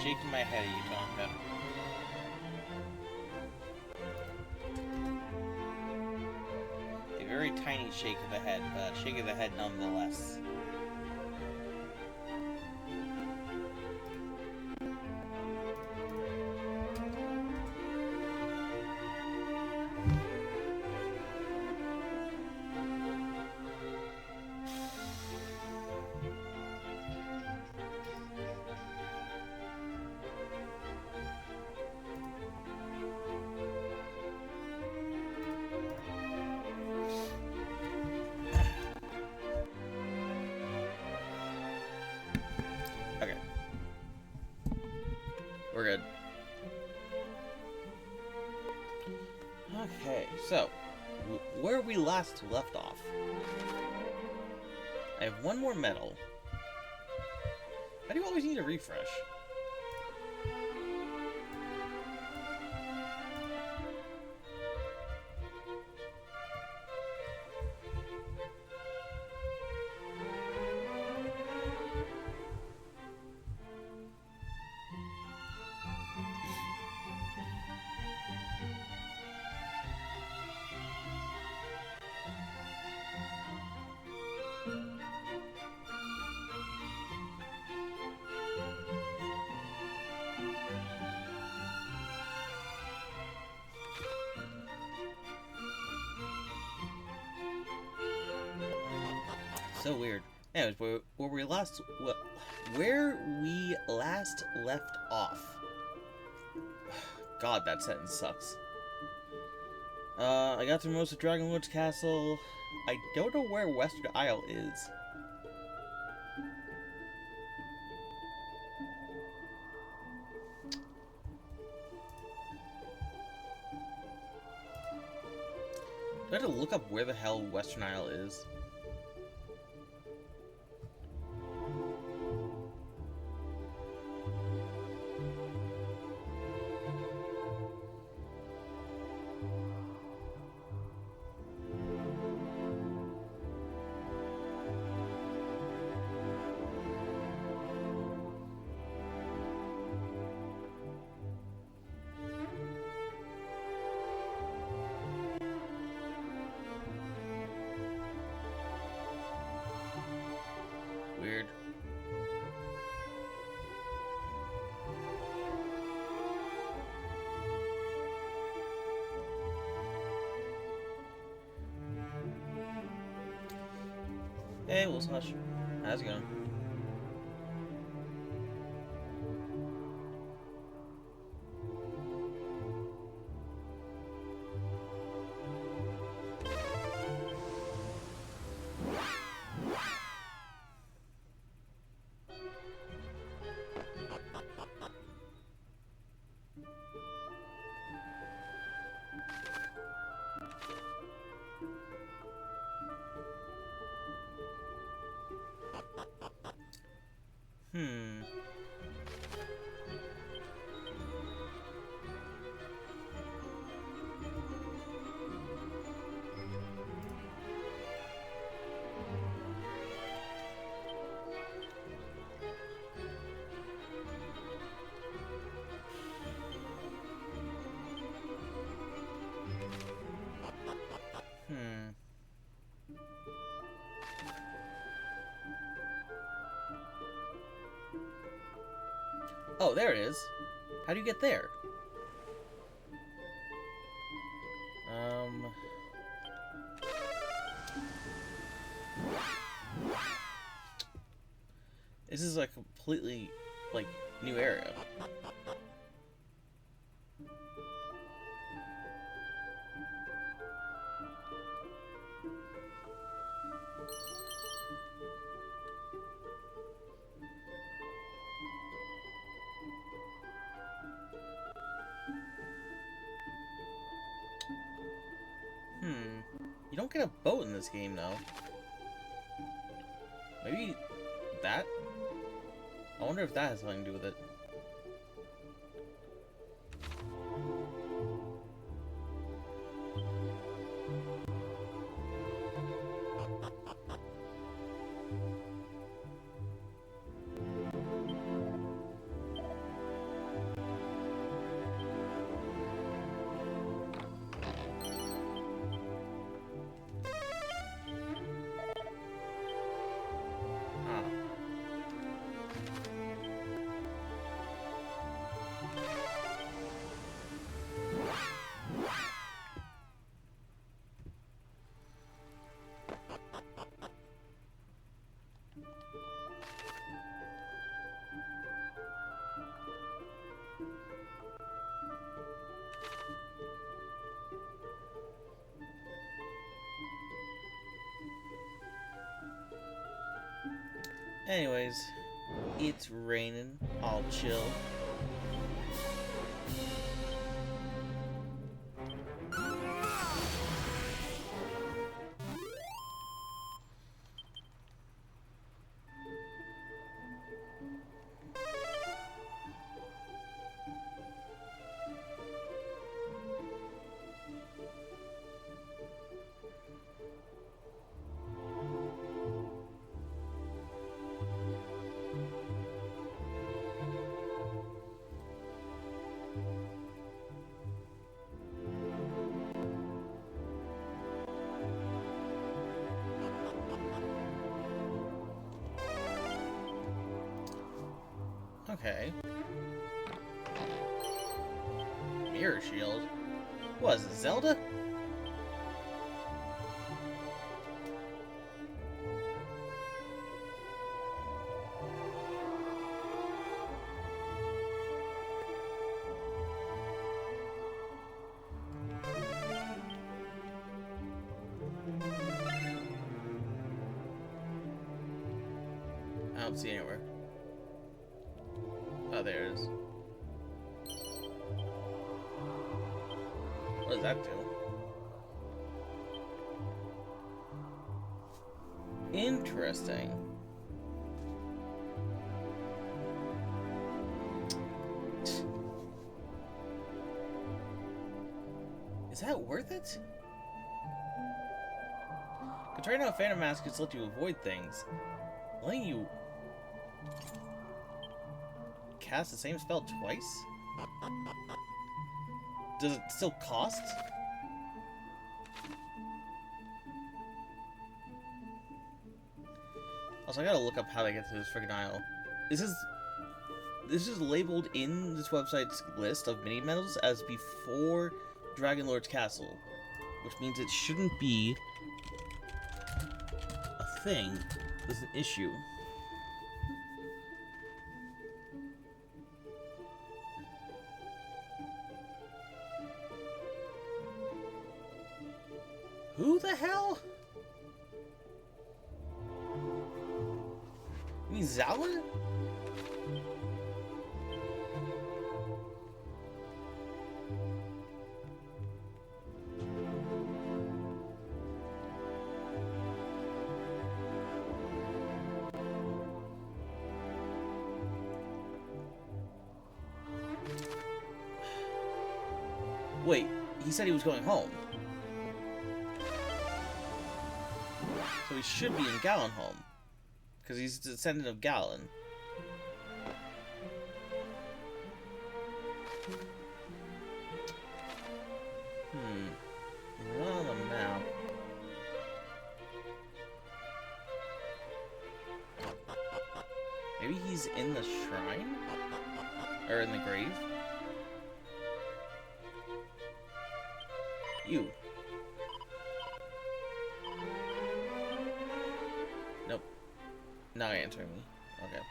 shaking my head at you, Tonka. A very tiny shake of the head, but a shake of the head nonetheless. Okay. We're good. Okay, so, where we last left off. I have one more medal. Why do you always need a refresh? So weird. Anyways, where we last left off. God, that sentence sucks. I got through most of Dragonlord's castle. I don't know where Western Isle is. Do I have to look up where the hell Western Isle is? Weird. Hey, Wolf's Hush. How's it going? Hmm. Hmm. Oh, there it is. How do you get there? Um... This is a completely, like, new area. Hmm. You don't get a boat in this game, though. Maybe that? I wonder if that has something to do with it. Anyways, it's raining. I'll chill. Okay. Mirror Shield? What is it, Zelda? I don't see anywhere. Oh, there it is. What does that do? Interesting. Is that worth it? Because right now, Phantom Mask just let you avoid things. Letting you cast the same spell twice? Does it still cost? Also, I gotta look up how to get to this freaking isle. This is labeled in this website's list of mini medals as before Dragon Lord's Castle, which means it shouldn't be a thing that's an issue. Who the hell? You mean Zala? Wait, he said he was going home. So he should be in Ganon home. Because he's a descendant of Ganon. Not on the map. Maybe he's in the shrine? Or in the grave? You. Nope. Not answering me. Okay.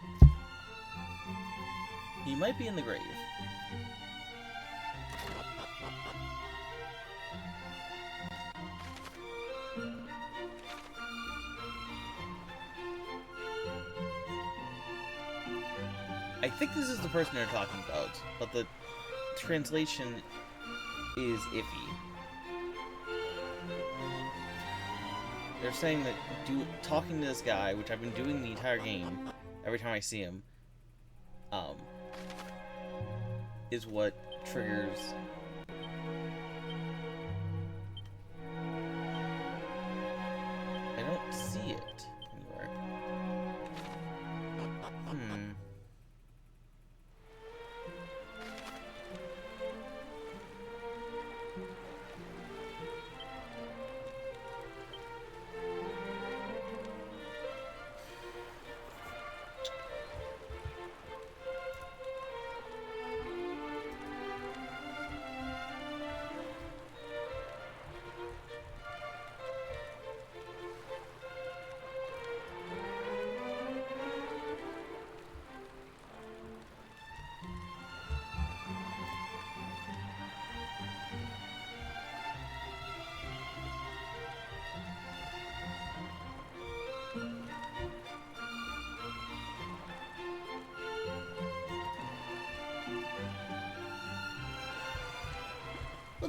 He might be in the grave. I think this is the person they're talking about, but the translation is iffy. They're saying that talking to this guy, which I've been doing the entire game, every time I see him, is what triggers. I don't see it anywhere.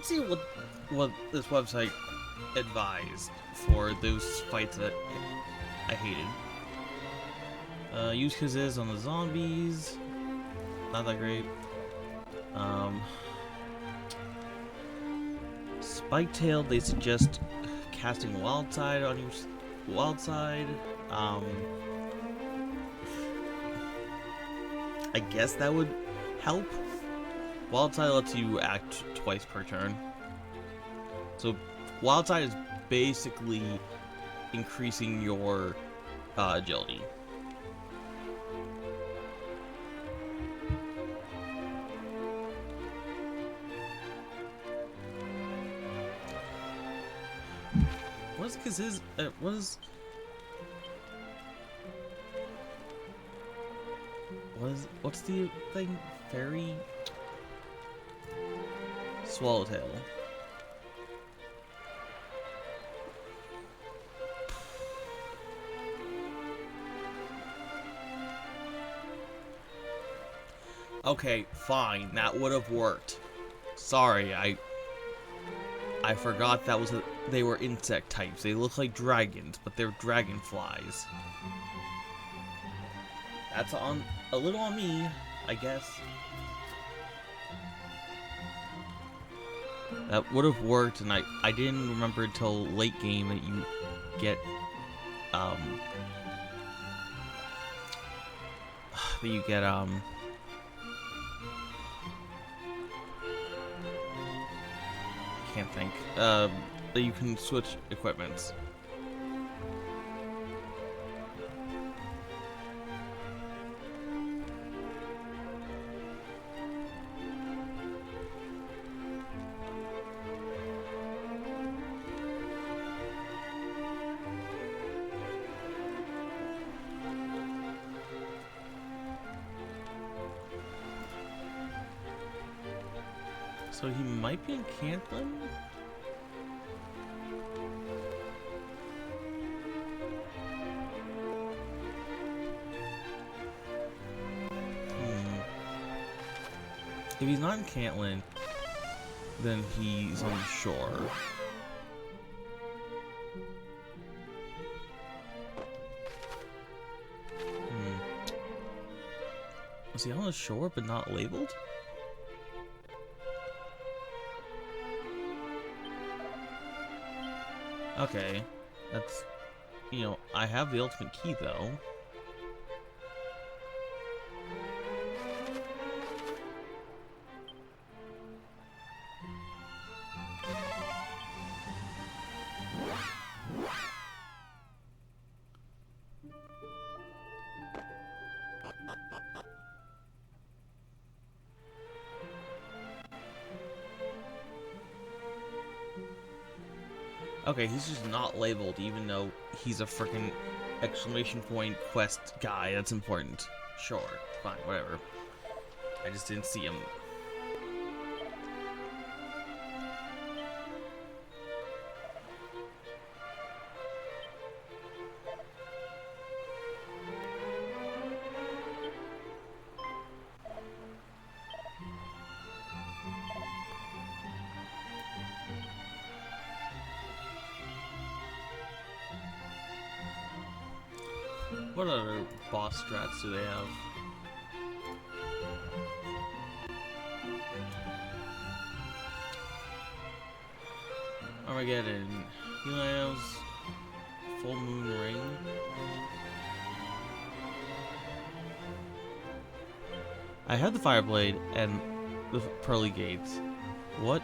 let's see what this website advised for those fights that I hated. Use Kazizz on the zombies. Not that great. Spiketail, they suggest casting Wildside on your Wildside. I guess that would help. Wildside lets you act twice per turn. So Wildside is basically increasing your agility. What is Kazizz? What's the thing? Fairy Swallowtail. Okay, fine. That would have worked. Sorry, I forgot that was they were insect types. They look like dragons, but they're dragonflies. That's a little on me, I guess. That would have worked, and I didn't remember until late game that you get can't think. That you can switch equipments. So he might be in Cantlin? If he's not in Cantlin, then he's on the shore. Was he on the shore but not labeled? Okay, that's, you know, I have the ultimate key though. Okay, he's just not labeled, even though he's a freaking exclamation point quest guy. That's important. Sure, fine, whatever. I just didn't see him. What other boss strats do they have? Armageddon, Helios, Full Moon Ring. I had the Fireblade and the Pearly Gates. What?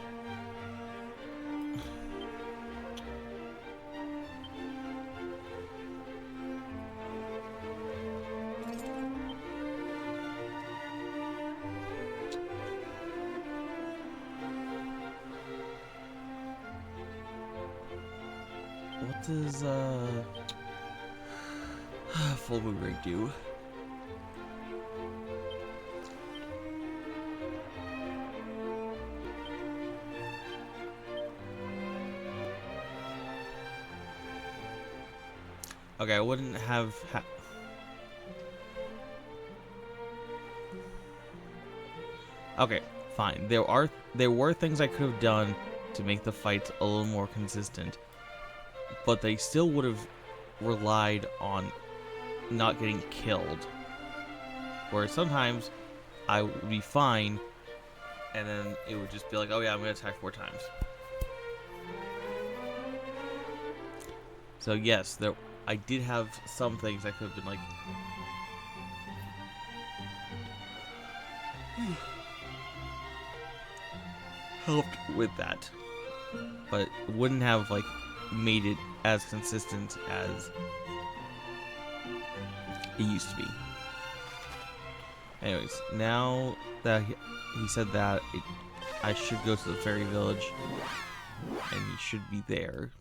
What does Full Moon Ring do? Okay, I wouldn't have okay, fine. There were things I could have done to make the fights a little more consistent, but they still would have relied on not getting killed. Where sometimes I would be fine, and then it would just be like, oh yeah, I'm gonna attack 4 times. So yes, I did have some things I could have been like, helped with that, but wouldn't have like made it as consistent as it used to be. Anyways, now that he said that, I should go to the fairy village, and he should be there.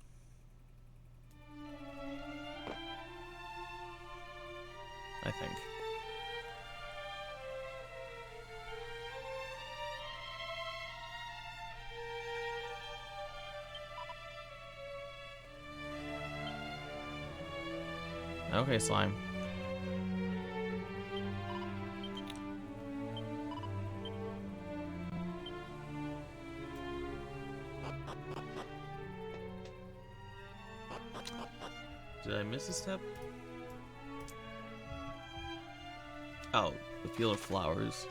I think. Okay, slime. Did I miss a step? Oh, the field of flowers.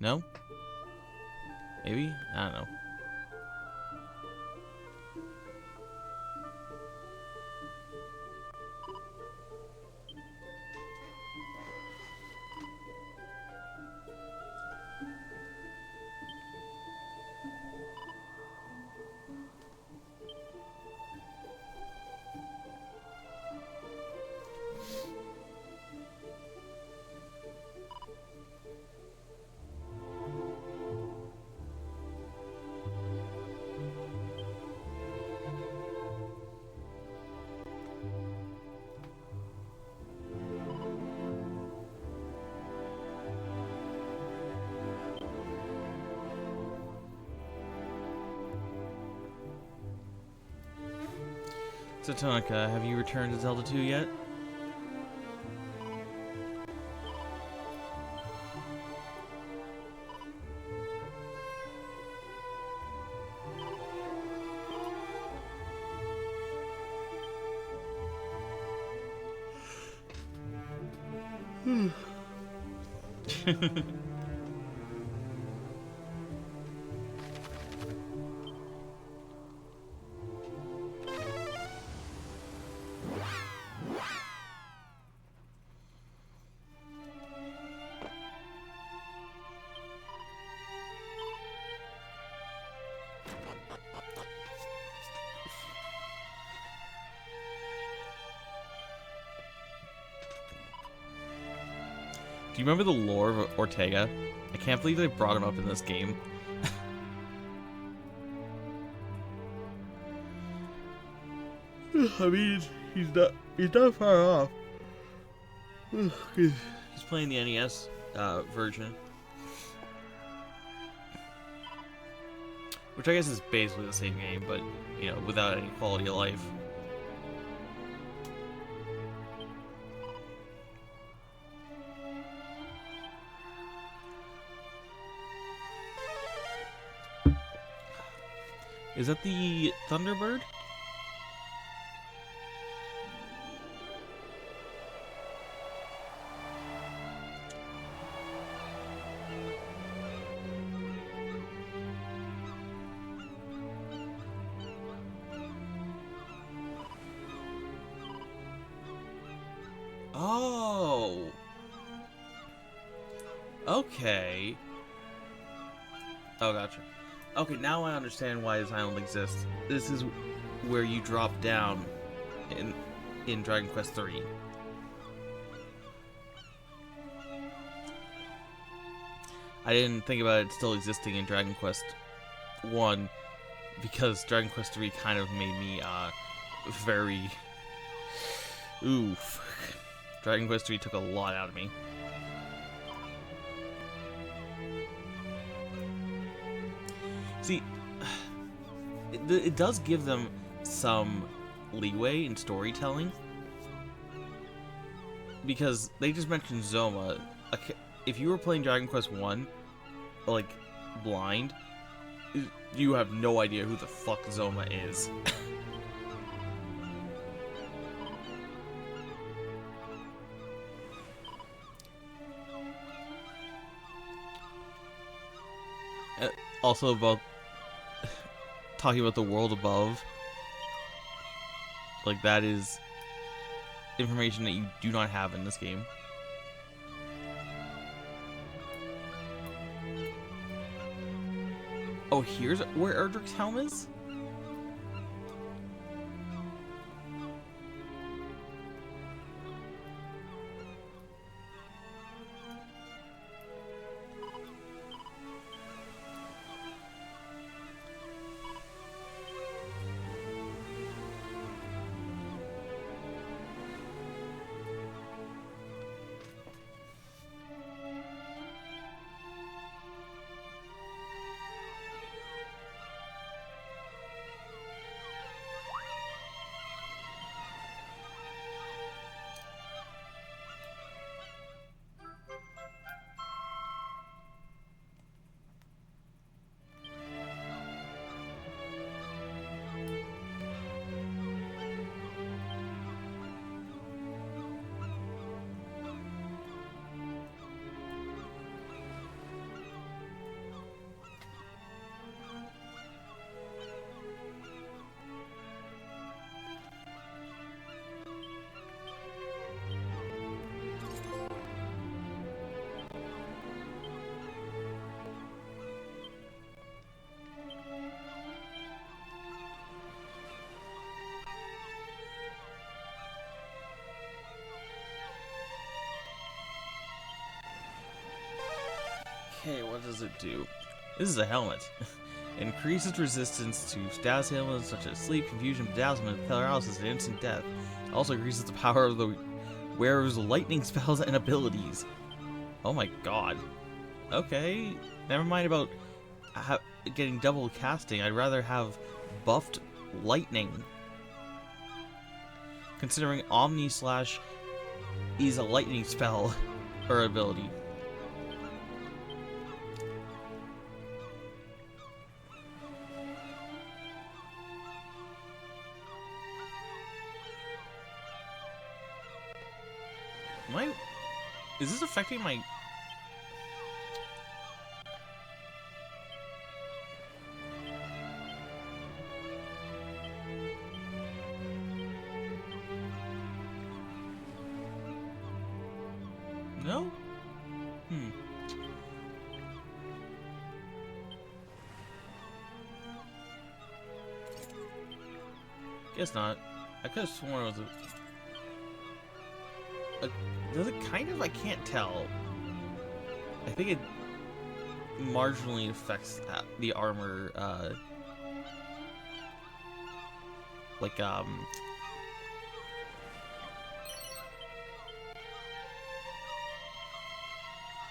No? Maybe? I don't know. So Tonica, have you returned to Zelda 2 yet? Do you remember the lore of Ortega? I can't believe they brought him up in this game. I mean, he's not far off. He's playing the NES version, which I guess is basically the same game, but you know, without any quality of life. Is that the Thunderbird? Oh. Okay. Oh, gotcha. Okay, now I understand why this island exists. This is where you drop down in Dragon Quest III. I didn't think about it still existing in Dragon Quest 1 because Dragon Quest 3 kind of made me very oof. Dragon Quest 3 took a lot out of me. See, it does give them some leeway in storytelling, because they just mentioned Zoma. If you were playing Dragon Quest 1, like, blind, you have no idea who the fuck Zoma is. Also about talking about the world above, like that is information that you do not have in this game. Oh, here's where Erdrick's helm is? Okay, what does it do? This is a helmet. Increases resistance to status ailments such as sleep, confusion, bedazzlement, paralysis, and instant death. Also increases the power of the wearer's lightning spells and abilities. Oh my god. Okay, never mind about getting double casting. I'd rather have buffed lightning. Considering Omni Slash is a lightning spell or ability. Is this affecting my... No? Guess not. I could have sworn it was does it kind of? I can't tell. I think it marginally affects the armor, like,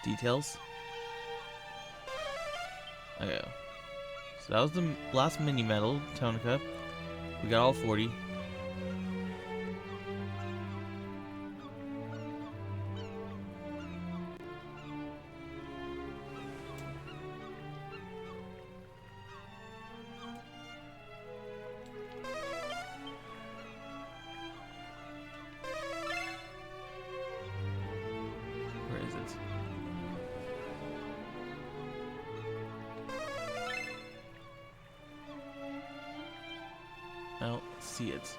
details. Okay. So that was the last mini medal, Tonica. We got all 40. I don't see it.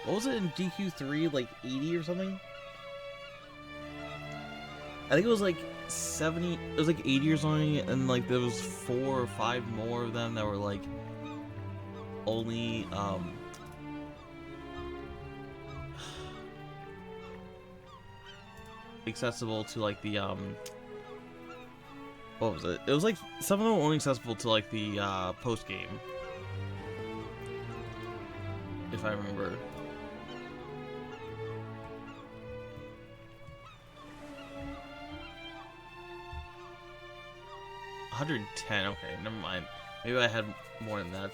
What was it in DQ3? Like 80 or something? I think it was like 70. It was like 80 or something, and like there was 4 or 5 more of them that were like only accessible to like the what was it? It was like some of them were only accessible to like the post game, if I remember. $110. Okay, never mind. Maybe I had more than that.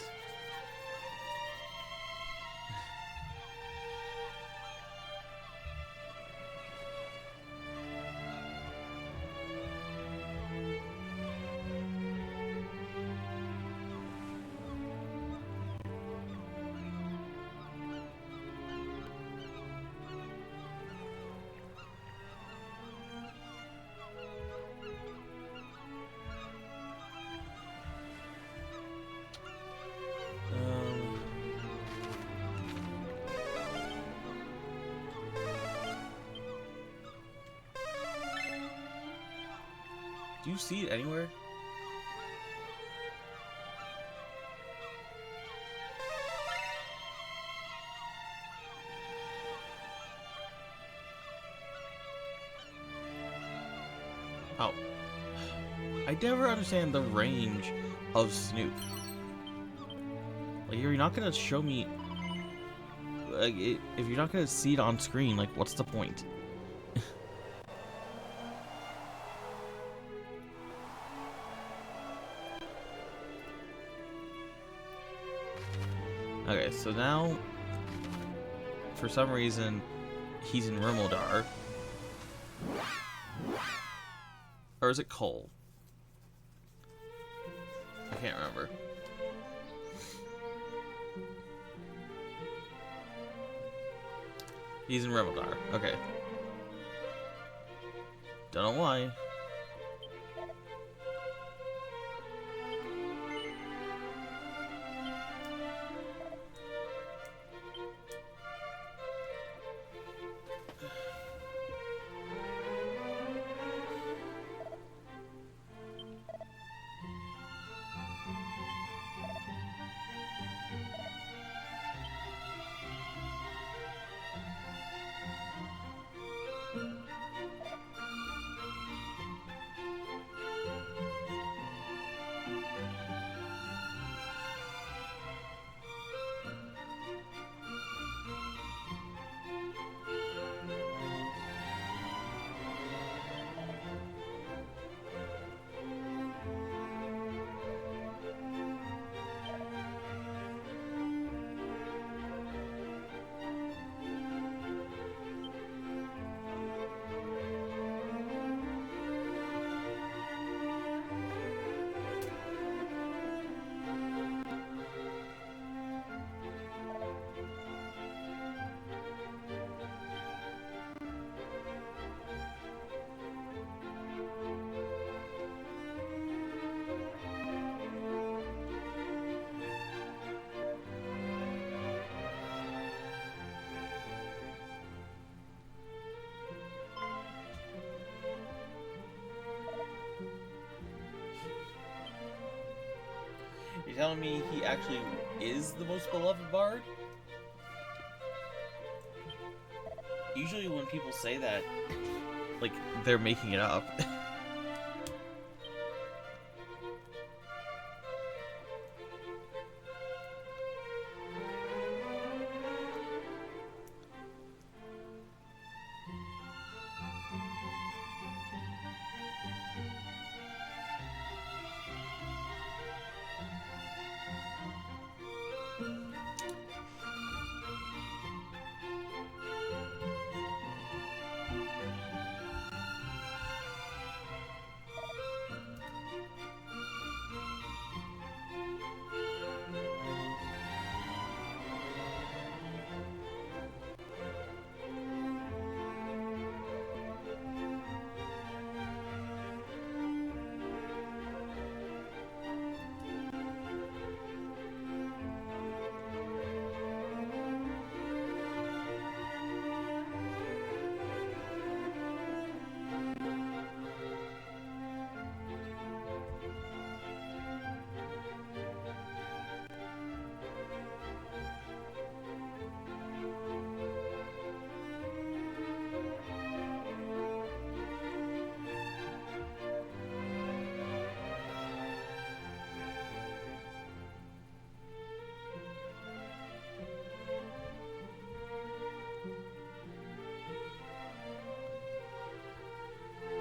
Do you see it anywhere? Oh. I never understand the range of Snoop. Like, you're not gonna show me... Like, if you're not gonna see it on screen, like, what's the point? Okay, so now, for some reason, he's in Rimaldar. Or is it Cole? I can't remember. He's in Rimaldar. Okay. Don't know why. You're telling me he actually is the most beloved bard? Usually when people say that, like, they're making it up.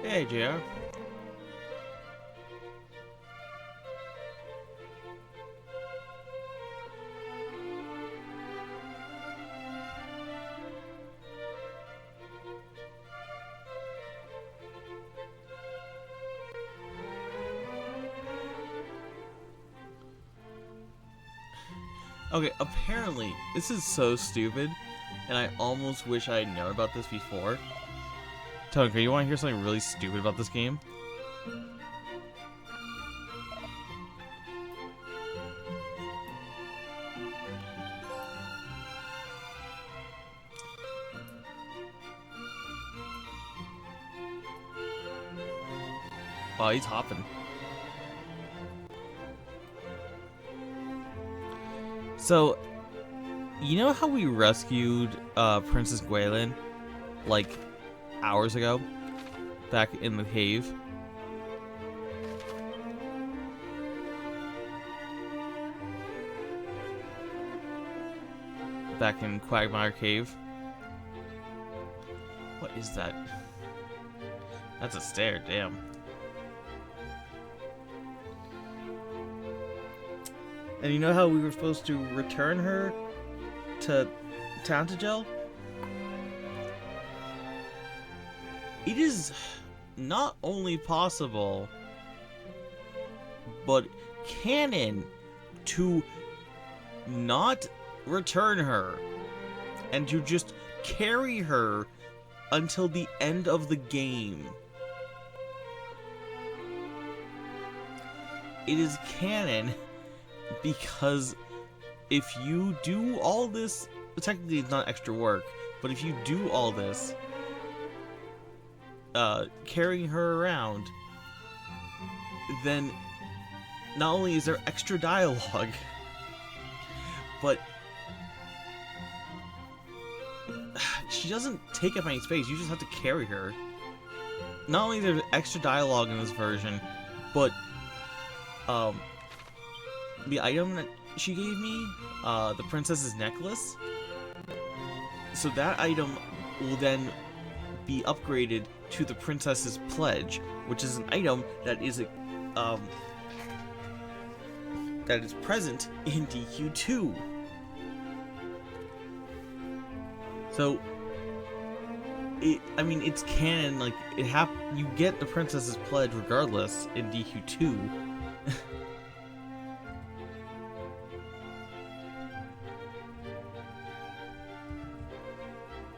Hey, JR. Okay, apparently, this is so stupid, and I almost wish I had known about this before. Tonka, you want to hear something really stupid about this game? Wow, he's hopping. So, you know how we rescued Princess Gwaelin, like, hours ago? Back in the cave? Back in Quagmire Cave? What is that? That's a stair, damn. And you know how we were supposed to return her to Tantagel? It is not only possible, but canon to not return her and to just carry her until the end of the game. It is canon because if you do all this, technically it's not extra work, but if you do all this, carrying her around, then not only is there extra dialogue, but she doesn't take up any space. You just have to carry her. Not only is there extra dialogue in this version, but the item that she gave me, the princess's necklace, so that item will then be upgraded to the princess's pledge, which is an item that is present in DQ2. So it's canon, like you get the princess's pledge regardless in DQ2.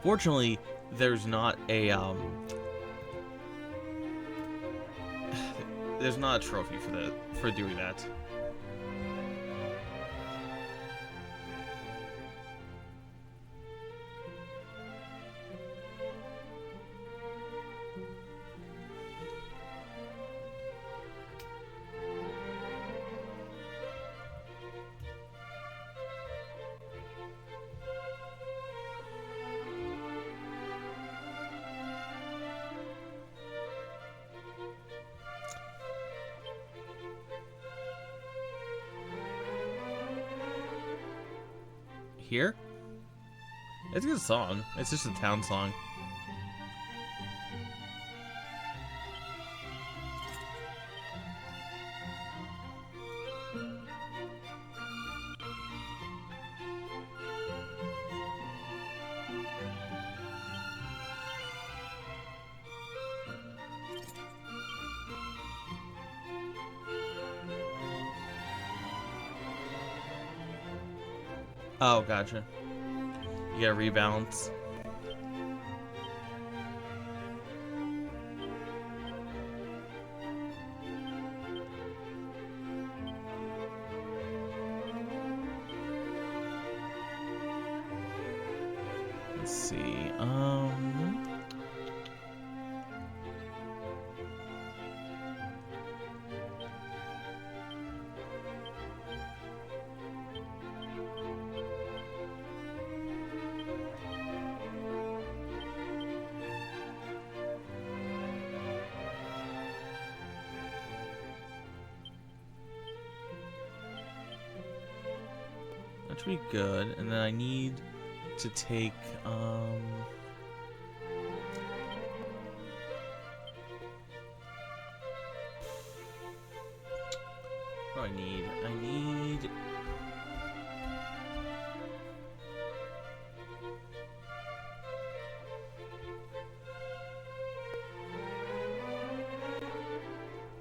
Fortunately, there's not a there's not a trophy for doing that. Here? It's a good song. It's just a town song. Oh, gotcha. You gotta rebalance. Let's see. That should be good. And then I need to take, what do I need? I need...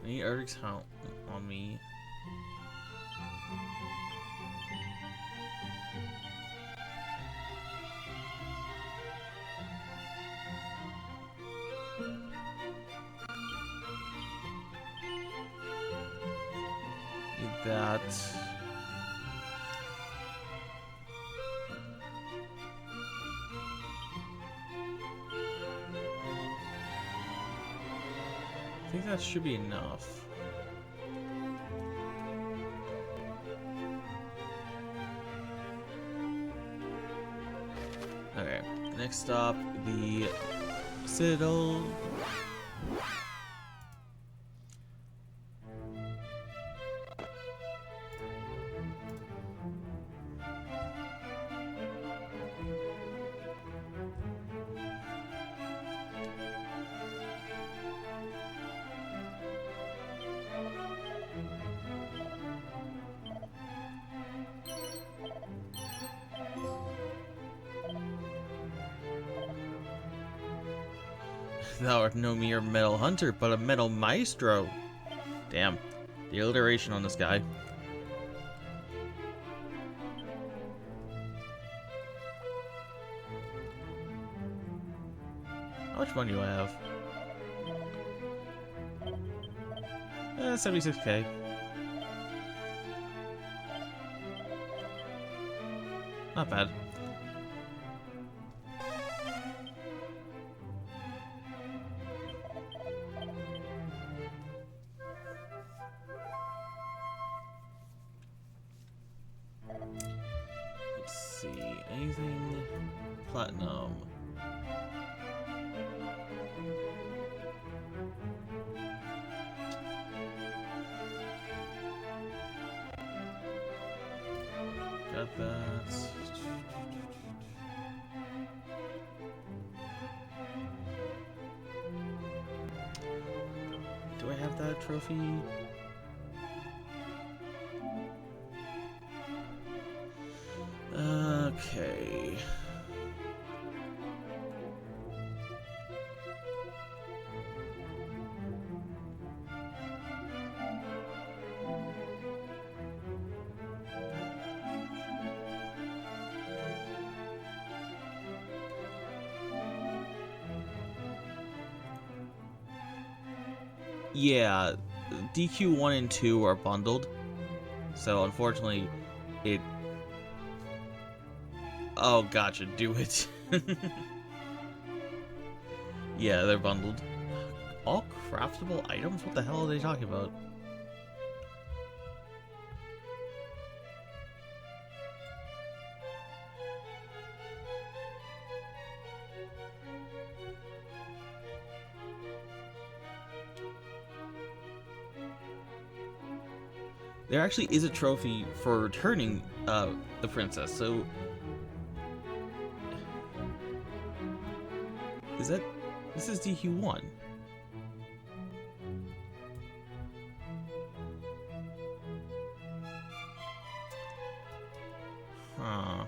I need Erdrick's help on me. that. I think that should be enough. Okay, next up, the Citadel. Thou art no mere metal hunter, but a metal maestro. Damn, the alliteration on this guy. How much money do I have? 76k. Not bad. Let's see, anything platinum. Got that. Do I have that trophy? Okay. Yeah, DQ 1 and 2 are bundled, so unfortunately, it... Oh, gotcha, do it. Yeah, they're bundled. All craftable items? What the hell are they talking about? There actually is a trophy for returning the princess, so... Is that... This is DQ1. Huh.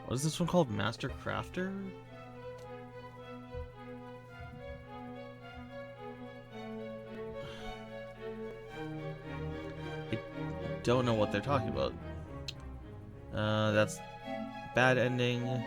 What is this one called? Master Crafter? I don't know what they're talking about. That's bad ending.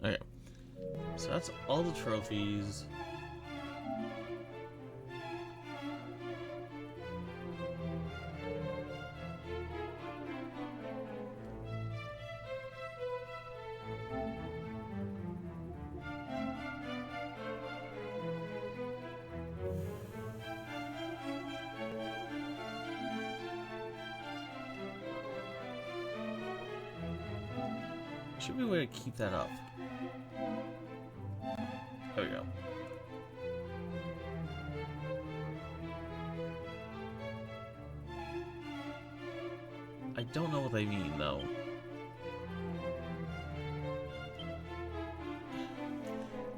Okay, so that's all the trophies. Should be a way to keep that up. I don't know what they mean, though.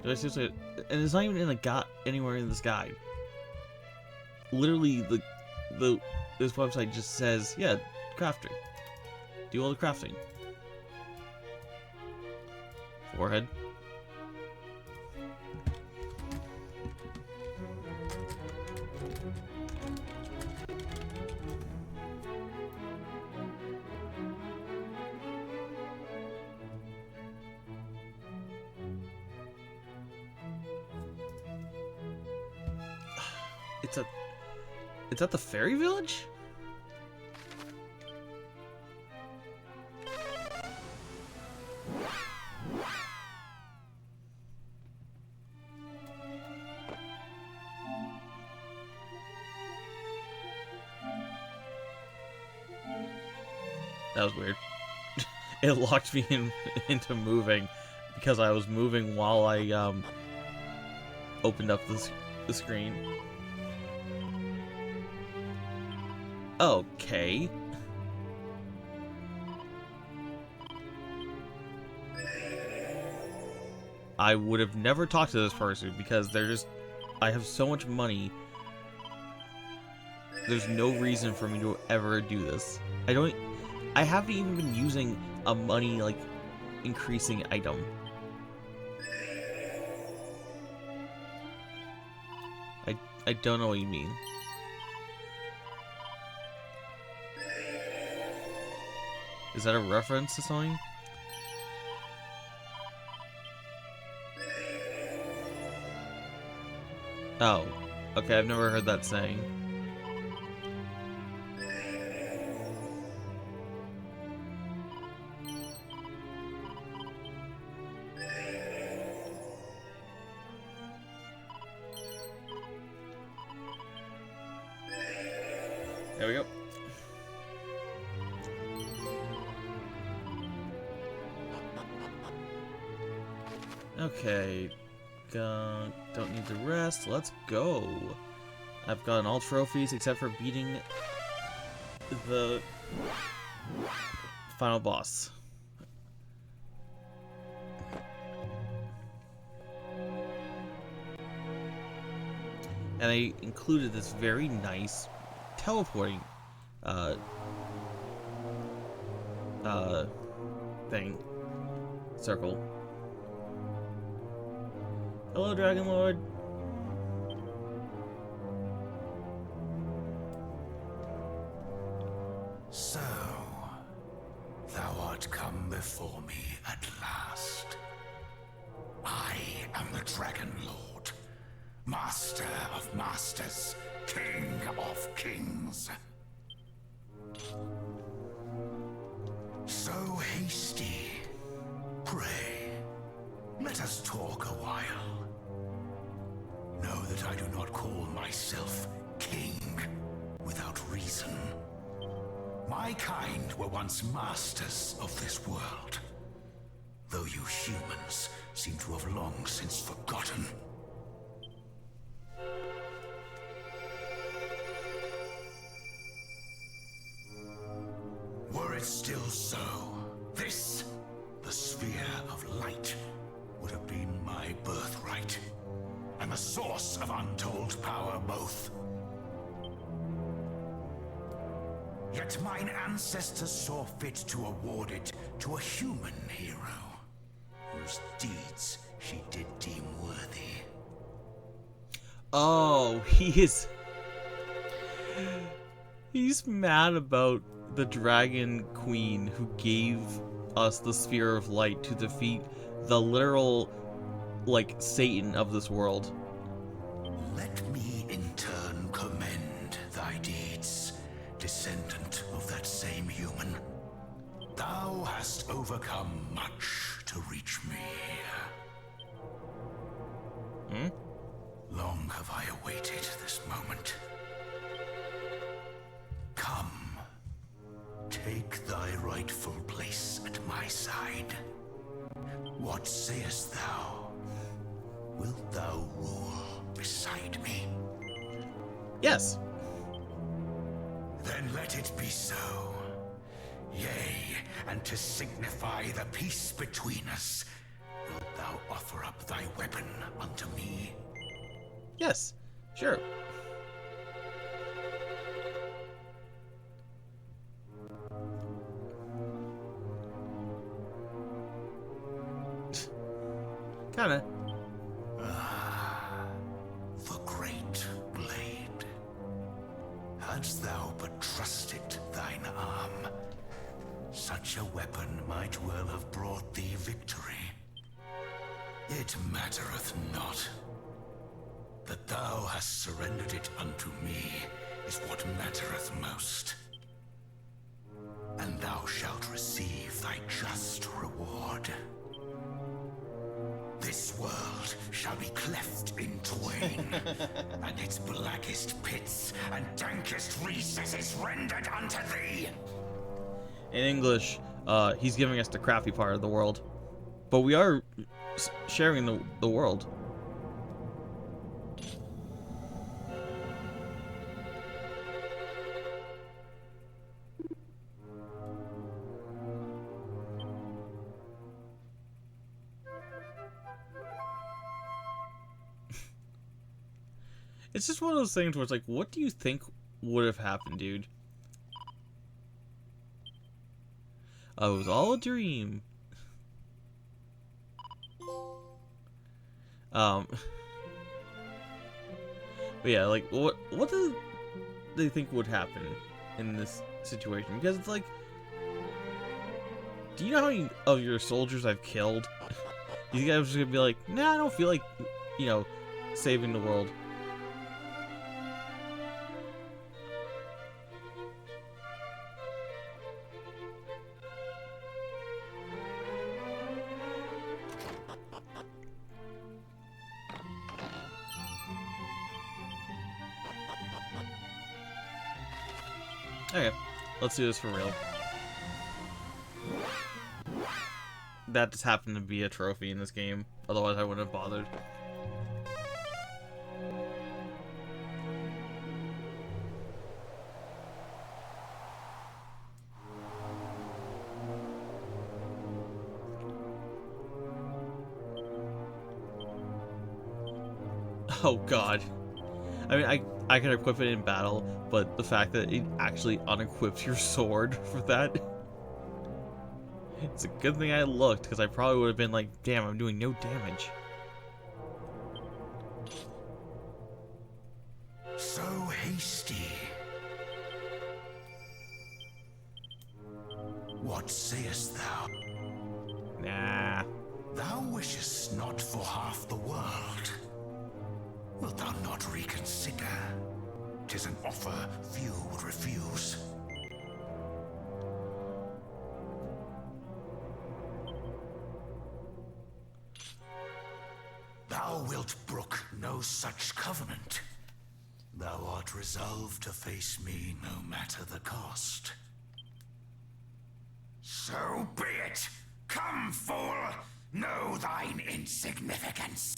Do I seriously? And it's not even in the anywhere in this guide. Literally, this website just says, yeah, crafting. Do all the crafting. Forehead. It's at the fairy village? That was weird. It locked me into moving because I was moving while I opened up the screen. Okay. I would have never talked to this person because they're just... I have so much money. There's no reason for me to ever do this. I haven't even been using a money, like, increasing item. I don't know what you mean. Is that a reference to something? Oh, okay, I've never heard that saying. There we go. Okay, don't need to rest. Let's go. I've gotten all trophies except for beating the final boss. And they included this very nice teleporting thing. Circle. Hello, Dragon Lord. So, thou art come before me at last. I am the Dragon Lord, Master of Masters, King of Kings. So hasty. Pray, let us talk a while. Know that I do not call myself king without reason. My kind were once masters of this world, though you humans seem to have long since forgotten. Were it still so, this, the sphere of light, would have been my birthright, and the source of untold power both. Yet mine ancestors saw fit to award it to a human hero, whose deeds she did deem worthy. Oh, he's mad about the Dragon Queen who gave us the Sphere of Light to defeat the literal, like, Satan of this world. Let me in turn commend thy deeds, descendant of that same human. Thou hast overcome much to reach me. Long have I awaited this moment. Come, take thy rightful place at my side. What sayest thou? Wilt thou rule beside me? Yes. Then let it be so. and to signify the peace between us, wilt thou offer up thy weapon unto me? Yes, sure. Kinda. The great blade. Hadst thou but trusted thine arm, such a weapon might well have brought thee victory. It mattereth not. That thou hast surrendered it unto me is what mattereth most. And thou shalt receive thy just reward. This world shall be cleft in twain, and its blackest pits and dankest recesses rendered unto thee. In English, he's giving us the crappy part of the world. But we are sharing the world. It's just one of those things where it's like, what do you think would have happened, dude? Oh, it was all a dream. But yeah, like, what do they think would happen in this situation? Because it's like, do you know how many of your soldiers I've killed? You think I was just gonna be like, nah, I don't feel like, you know, saving the world. Okay, let's do this for real. That just happened to be a trophy in this game, otherwise I wouldn't have bothered. Oh god. I mean, I can equip it in battle, but the fact that it actually unequips your sword for that... It's a good thing I looked, because I probably would have been like, damn, I'm doing no damage. So hasty. What sayest thou? Nah. Thou wishest not for half the world. Wilt thou not reconsider? 'Tis an offer few would refuse. Thou wilt brook no such covenant. Thou art resolved to face me no matter the cost. So be it! Come, fool! Know thine insignificance!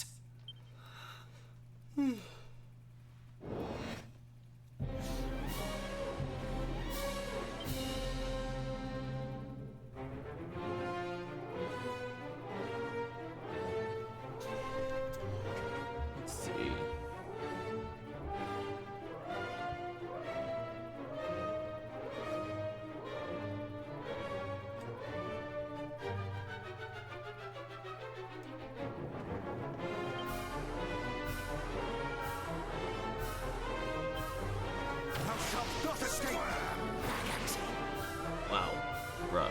Let's see. Thou shalt not escape! Wow. Bruh.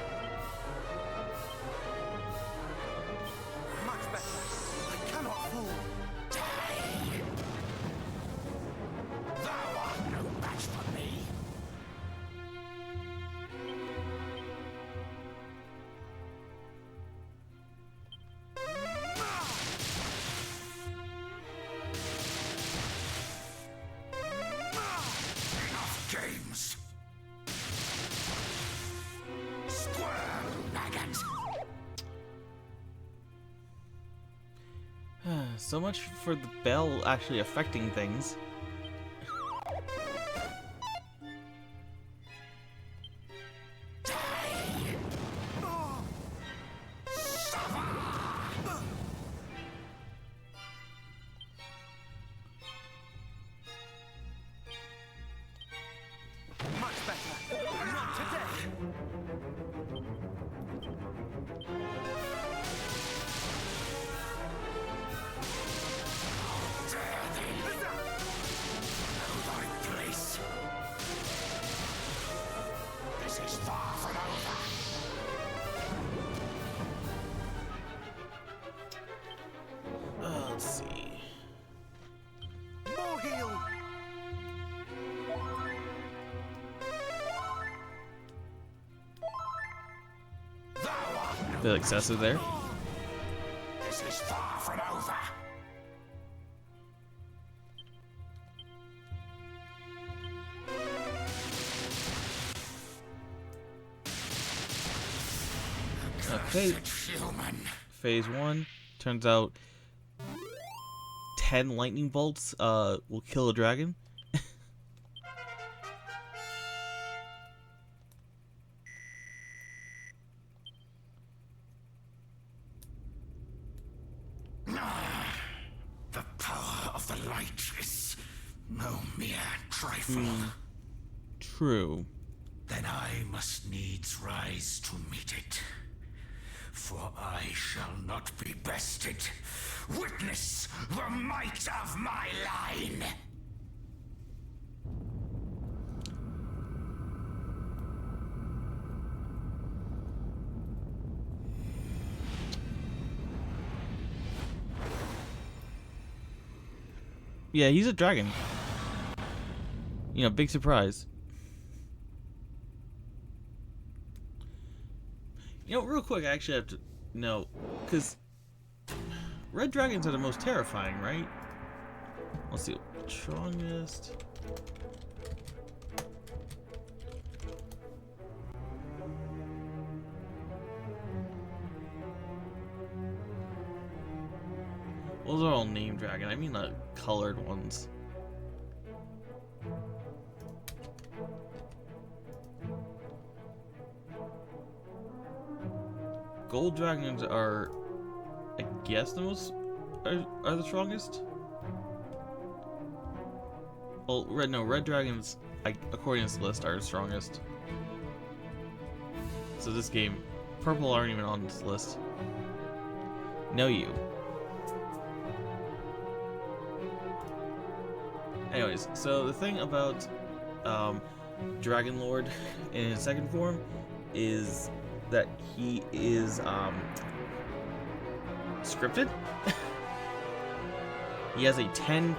Much better. I cannot fool. Die! Thou art no match for me. Enough games. Squirm, maggot. So much for the bell actually affecting things. Bit excessive there. This is far from over. Okay. Human. Phase 1. Turns out 10 lightning bolts will kill a dragon. The power of the light is no mere trifle. True. Then I must needs rise to meet it. For I shall not be bested. Witness the might of my line. Yeah, he's a dragon. You know, big surprise. You know, real quick, I actually have to know, because red dragons are the most terrifying, right? Let's see. Strongest. Those are all named dragon. I mean the colored ones. Gold dragons are, I guess, the most are the strongest. Well, red dragons, according to this list, are the strongest. So this game, purple aren't even on this list. No, you. Anyways, so the thing about Dragon Lord in his second form is that he is scripted. He has a 10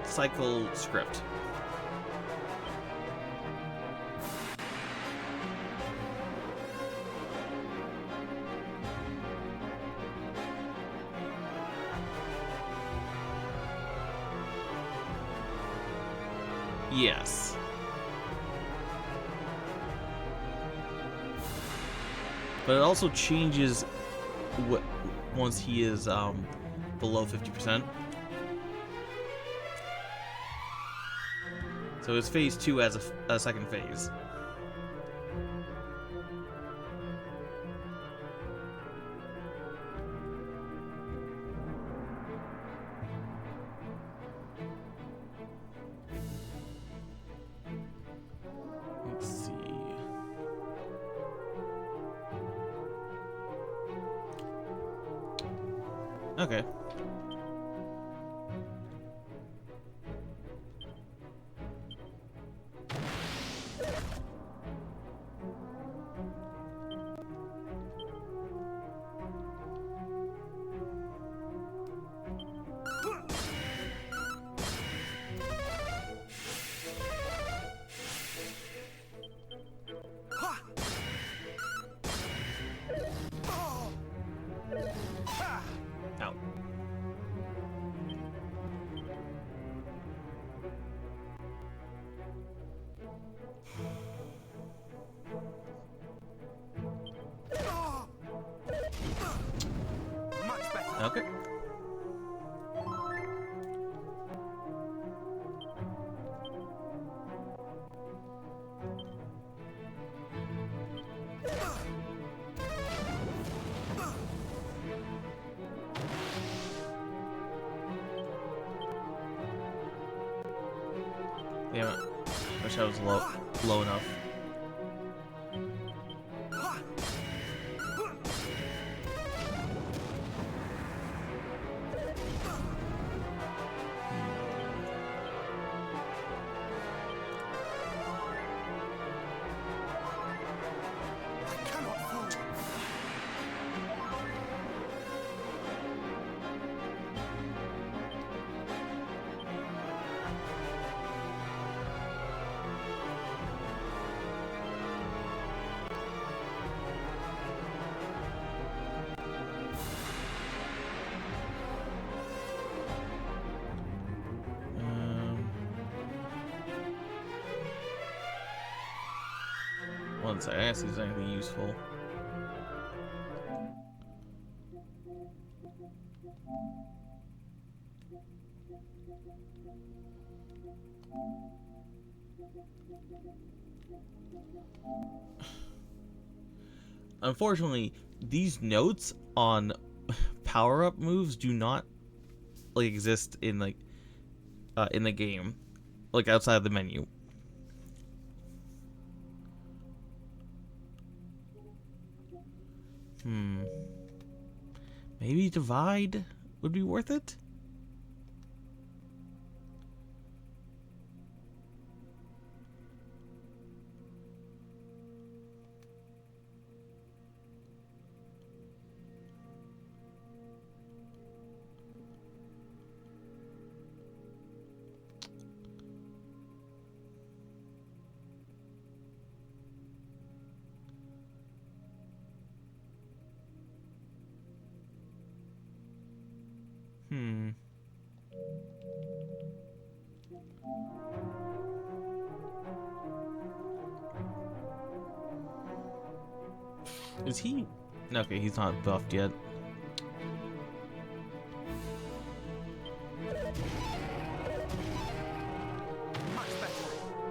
cycle script. Yes. But it also changes once he is below 50%. So it's phase 2 as a second phase. Let's see. Okay. Out. Much better. Okay. Damn it. Wish I was low enough. I cannot fall. One second, I see if there's anything useful. Unfortunately, these notes on power-up moves do not like exist in like in the game, like outside of the menu. Maybe divide would be worth it. Is he? Okay, he's not buffed yet.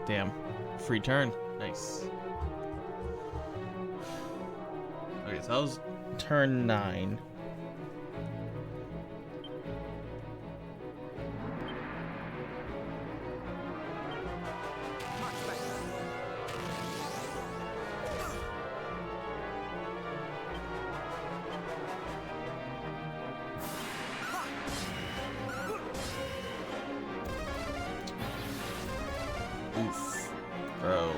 Damn. Free turn. Nice. Okay, so that was turn 9. Oof. Bro.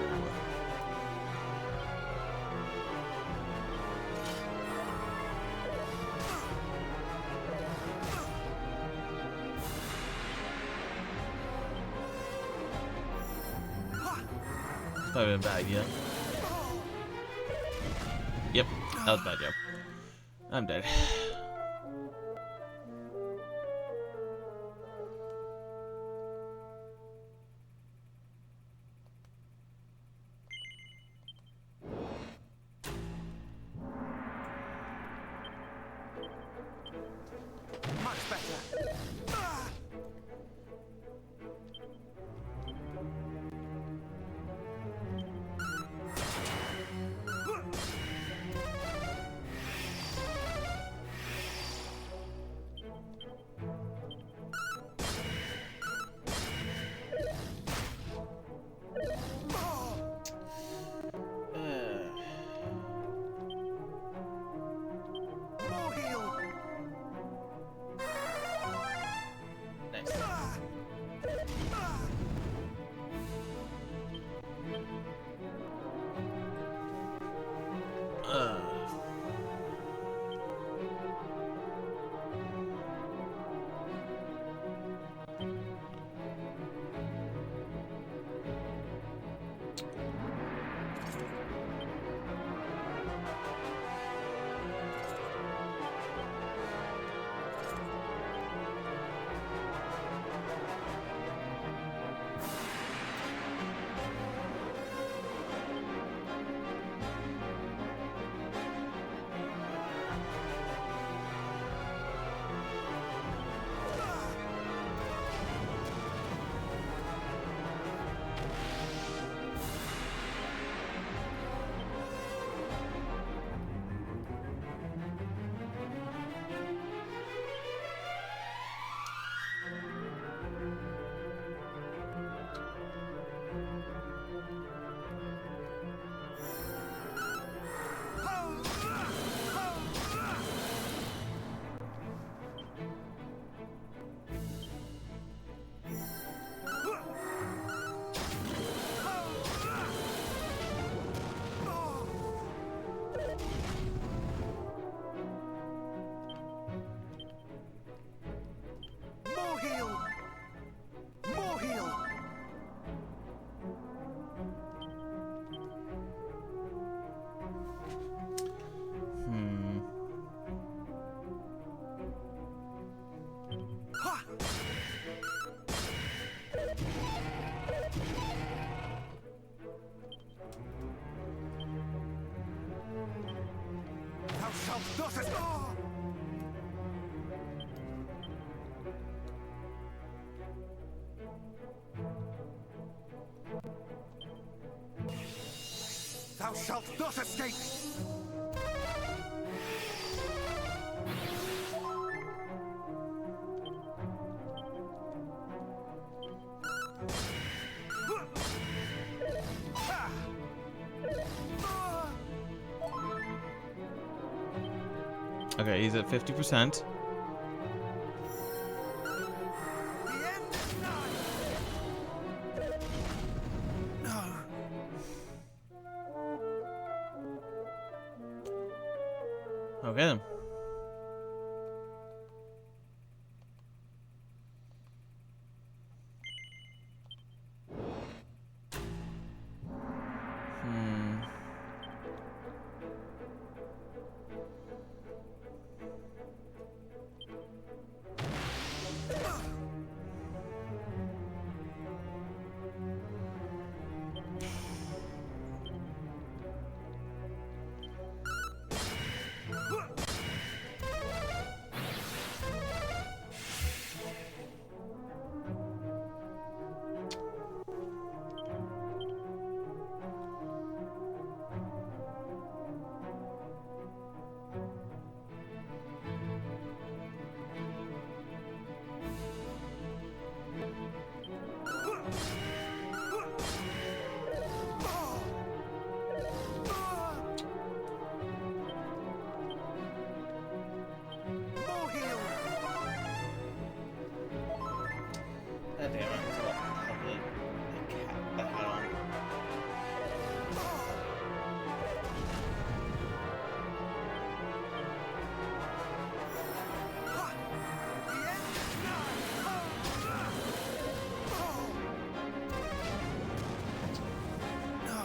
It's not even bad yet. Yep, that was bad, Joe. I'm dead. Much better. not escape! Thou shalt not escape! Okay, he's at 50%. The end is nigh! No. Okay then. Hmm. More heal! God damn it. That's what have the hat on. The end is nigh! No.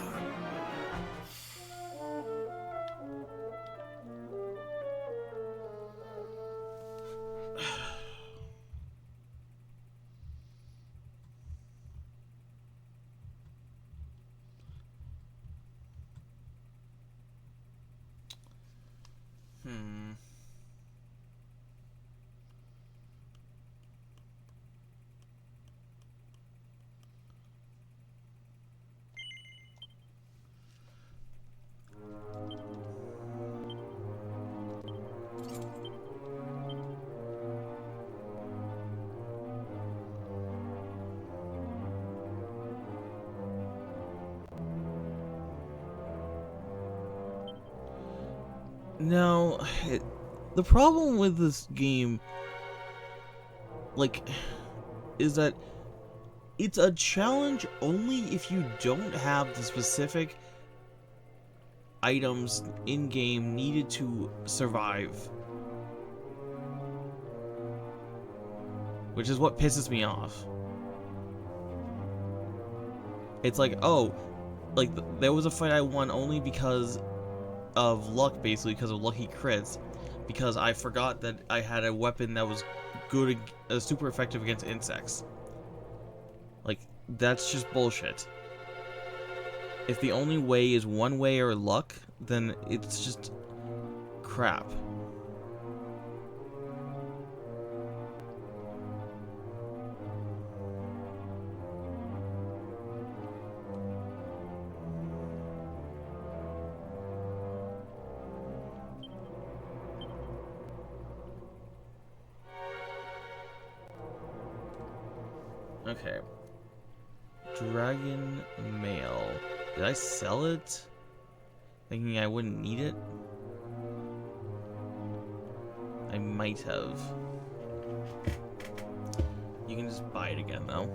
Hmm. Now, the problem with this game, like, is that it's a challenge only if you don't have the specific items in-game needed to survive. Which is what pisses me off. It's like, oh, like, there was a fight I won only because of luck, basically, because of lucky crits, because I forgot that I had a weapon that was good, super effective against insects. Like, that's just bullshit. If the only way is one way or luck, then it's just crap. Okay. Dragon mail. Did I sell it? Thinking I wouldn't need it? I might have. You can just buy it again, though.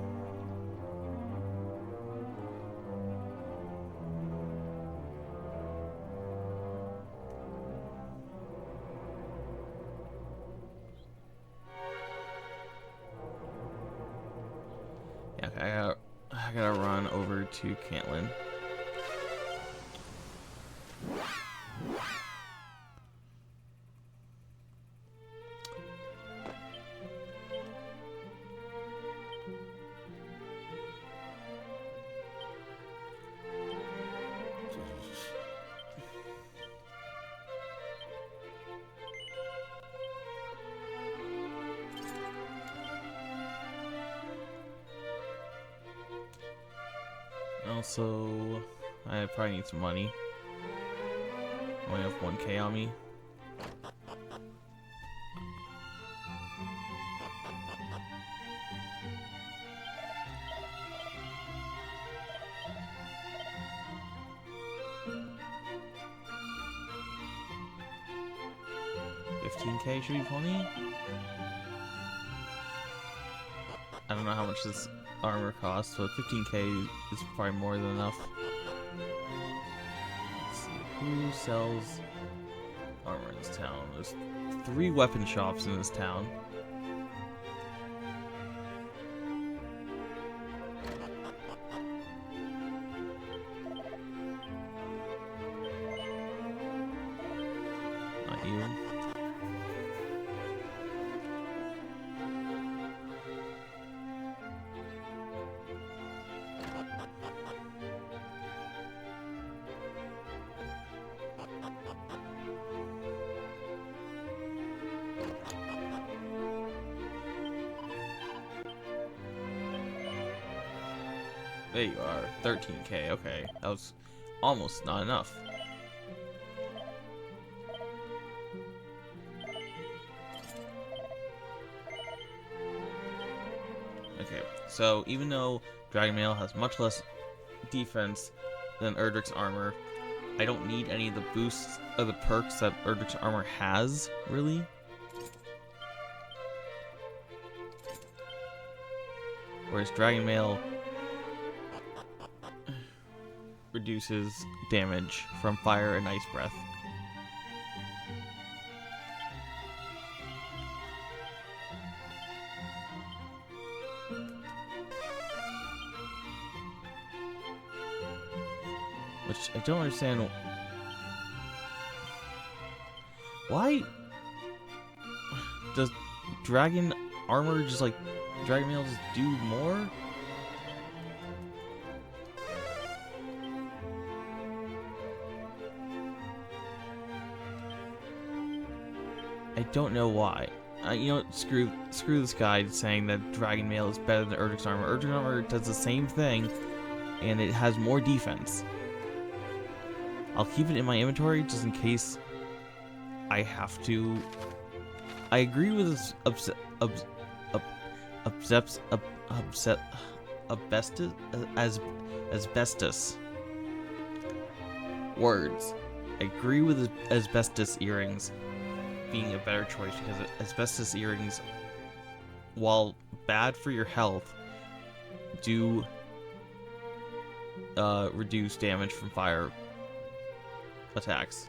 Yeah, okay, I gotta run over to Cantlin. Also, I probably need some money. I only have 1K on me. $15K should be plenty. I don't know how much this armor costs, but 15K is probably more than enough. Let's see, who sells armor in this town? There's 3 weapon shops in this town. Not you. There you are, 13K, okay. That was almost not enough. Okay, so even though Dragon Mail has much less defense than Erdrick's armor, I don't need any of the boosts or the perks that Erdrick's armor has, really. Whereas Dragon Mail reduces damage from fire and ice breath. Which I don't understand. Why does dragon armor just like Dragon Mail just do more? I don't know why. You know, screw this guy saying that Dragon Mail is better than Erdrick's armor. Erdrick's armor does the same thing, and it has more defense. I'll keep it in my inventory just in case I have to. I agree with this asbestos words. I agree with asbestos earrings being a better choice because asbestos earrings, while bad for your health, do reduce damage from fire attacks.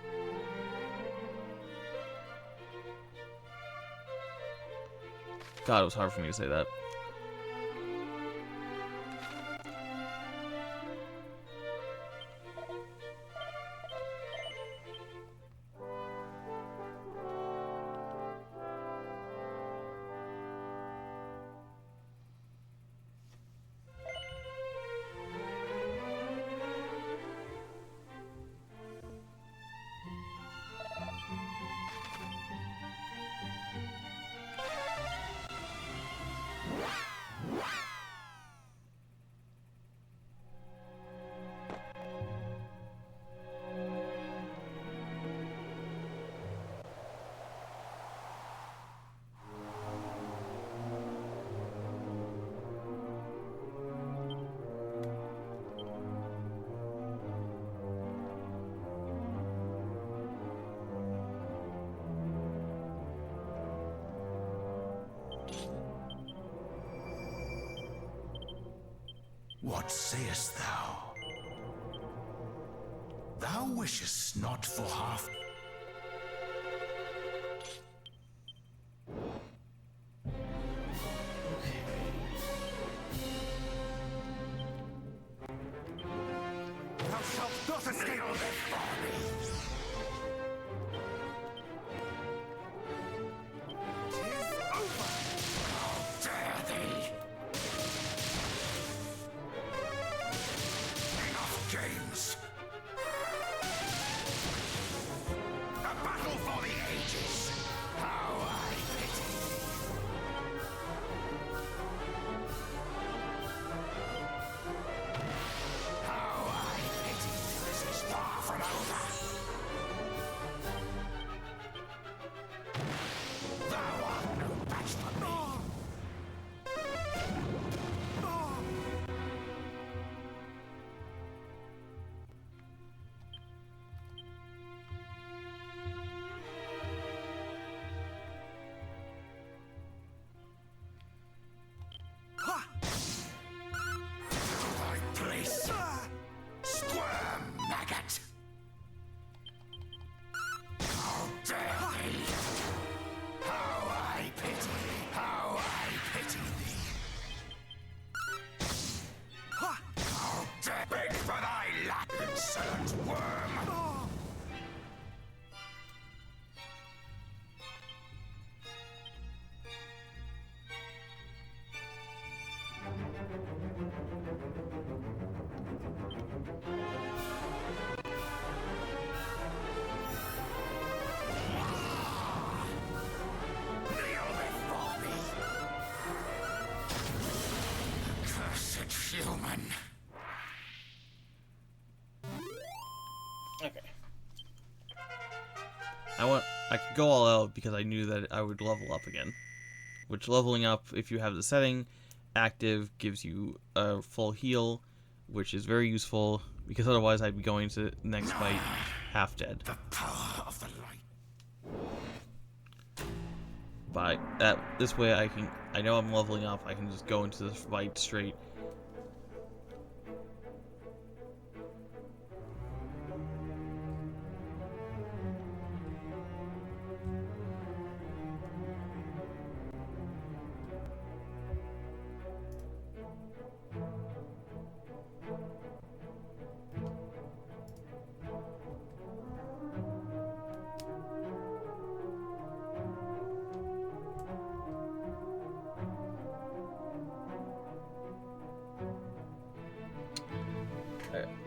God, it was hard for me to say that. What sayest thou? Thou wishest not for half. Thou shalt not escape! Tis over! Dare thee! Enough games. Okay. I could go all out because I knew that I would level up again. Which leveling up, if you have the setting active, gives you a full heal, which is very useful because otherwise I'd be going to the next fight half dead. The power of the light. But this way I know I'm leveling up, I can just go into this fight straight.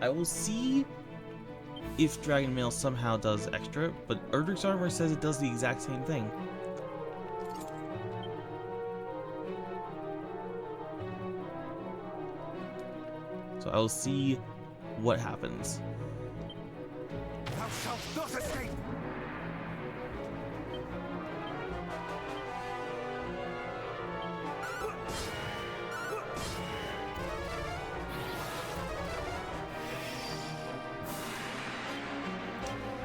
I will see if Dragon Mail somehow does extra, but Erdrick's Armor says it does the exact same thing. So I will see what happens. Thou shalt not escape!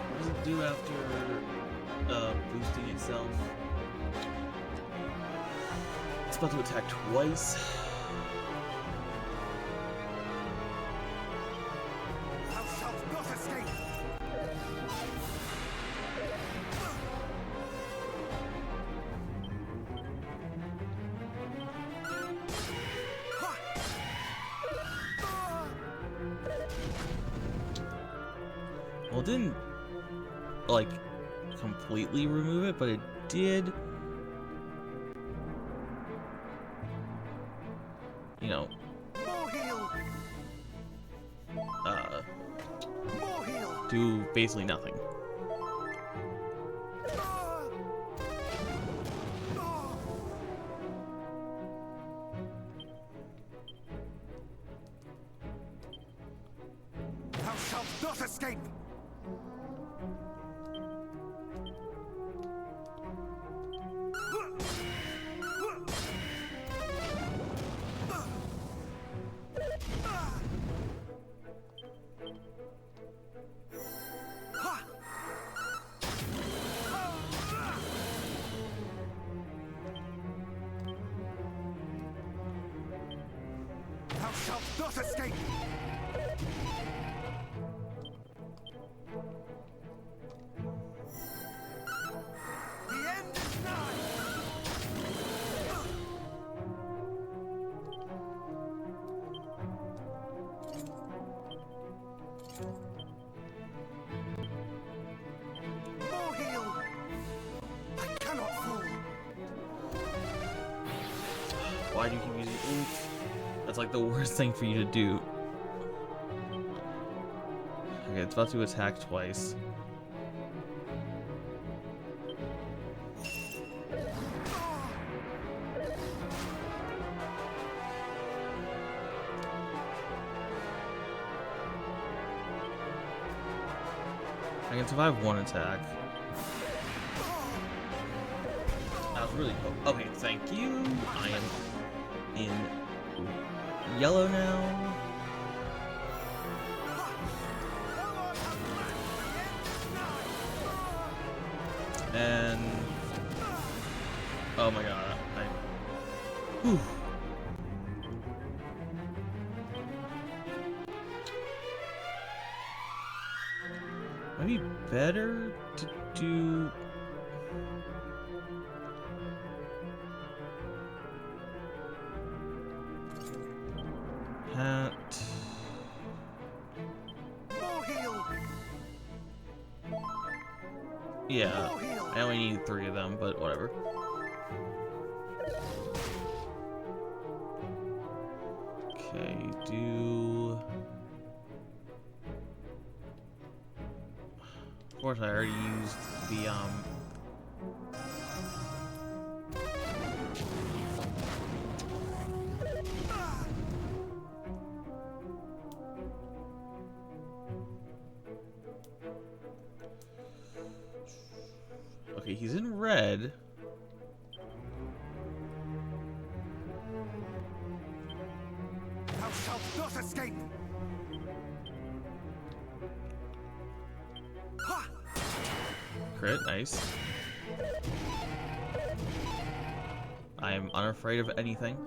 What does it do after boosting itself? It's about to attack twice. Thou shalt not escape! Well, it didn't, like, completely remove it, but it did, you know, More heal! More heal! do basically nothing. Thou shalt not escape! Thou shalt not escape! The end is nigh! More heal! I cannot fall! Why do you keep using oof? That's like the worst thing for you to do. Okay, it's about to attack twice. I can survive one attack. That was really cool. Okay, thank you. I am in yellow now. And oh my god, whew. Might be better to do hat. More heal! Yeah, More heal! I only need 3 of them, but whatever. Okay, do. Of course, I already used the Okay, he's in red. Thou shalt not escape! Ha! Crit, nice. I am unafraid of anything.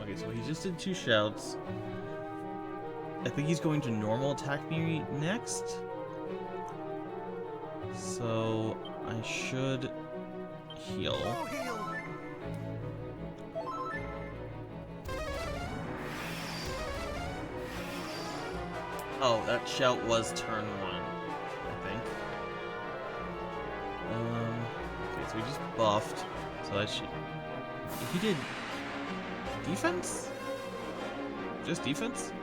Okay, so he just did 2 shouts. I think he's going to normal attack me next. So I should heal. More heal! Oh, that shout was turn 1, I think. Okay, so we just buffed. So that should... He did... defense? Just defense?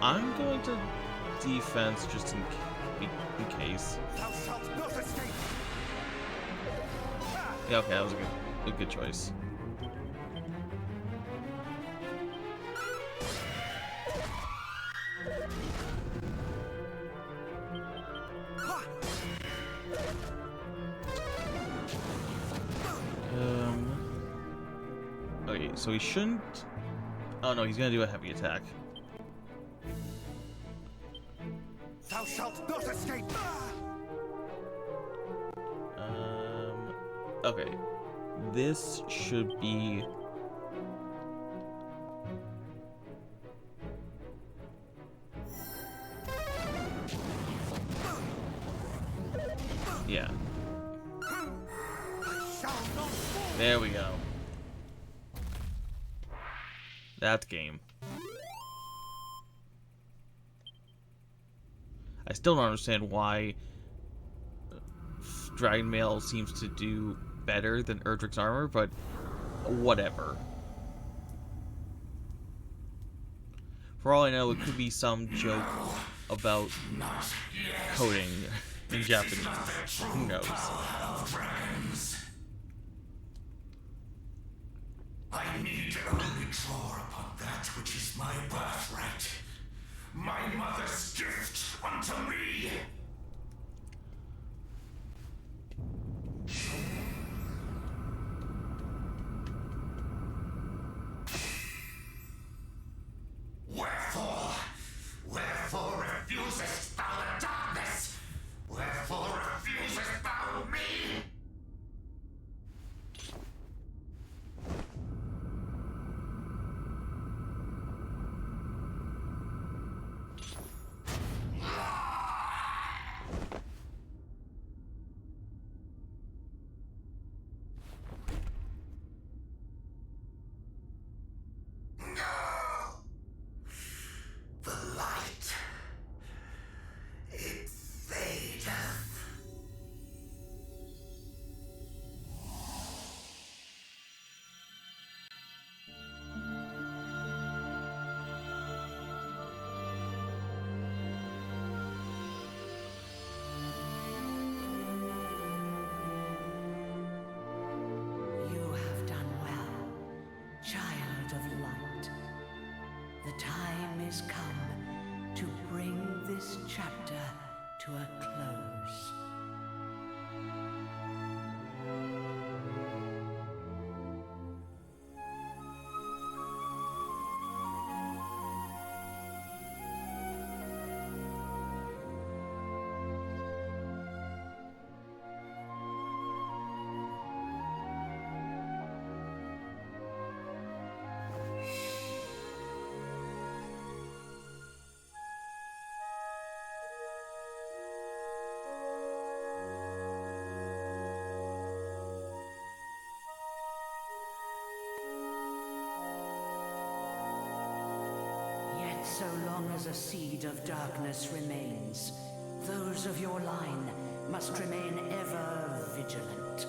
I'm going to defense just in case. Thou shalt not escape! Yeah, okay, that was a good choice. Ha! Okay, so he shouldn't... Oh no, he's gonna do a heavy attack. Thou shalt not escape! Okay. This should be... Yeah. I shall not fall! There we go. That's game. I still don't understand why Dragon Mail seems to do better than Erdrick's armor, but whatever. For all I know, it could be some joke about coding in Japanese. Who knows? I need only draw upon that which is my birthright. My mother's gift unto me. Wherefore refusest thou the darkness? Wherefore refusest thou me? The light, it fadeth. You have done well, child of light. The time is come to bring this chapter to a close. Yet so long as a seed of darkness remains, those of your line must remain ever vigilant.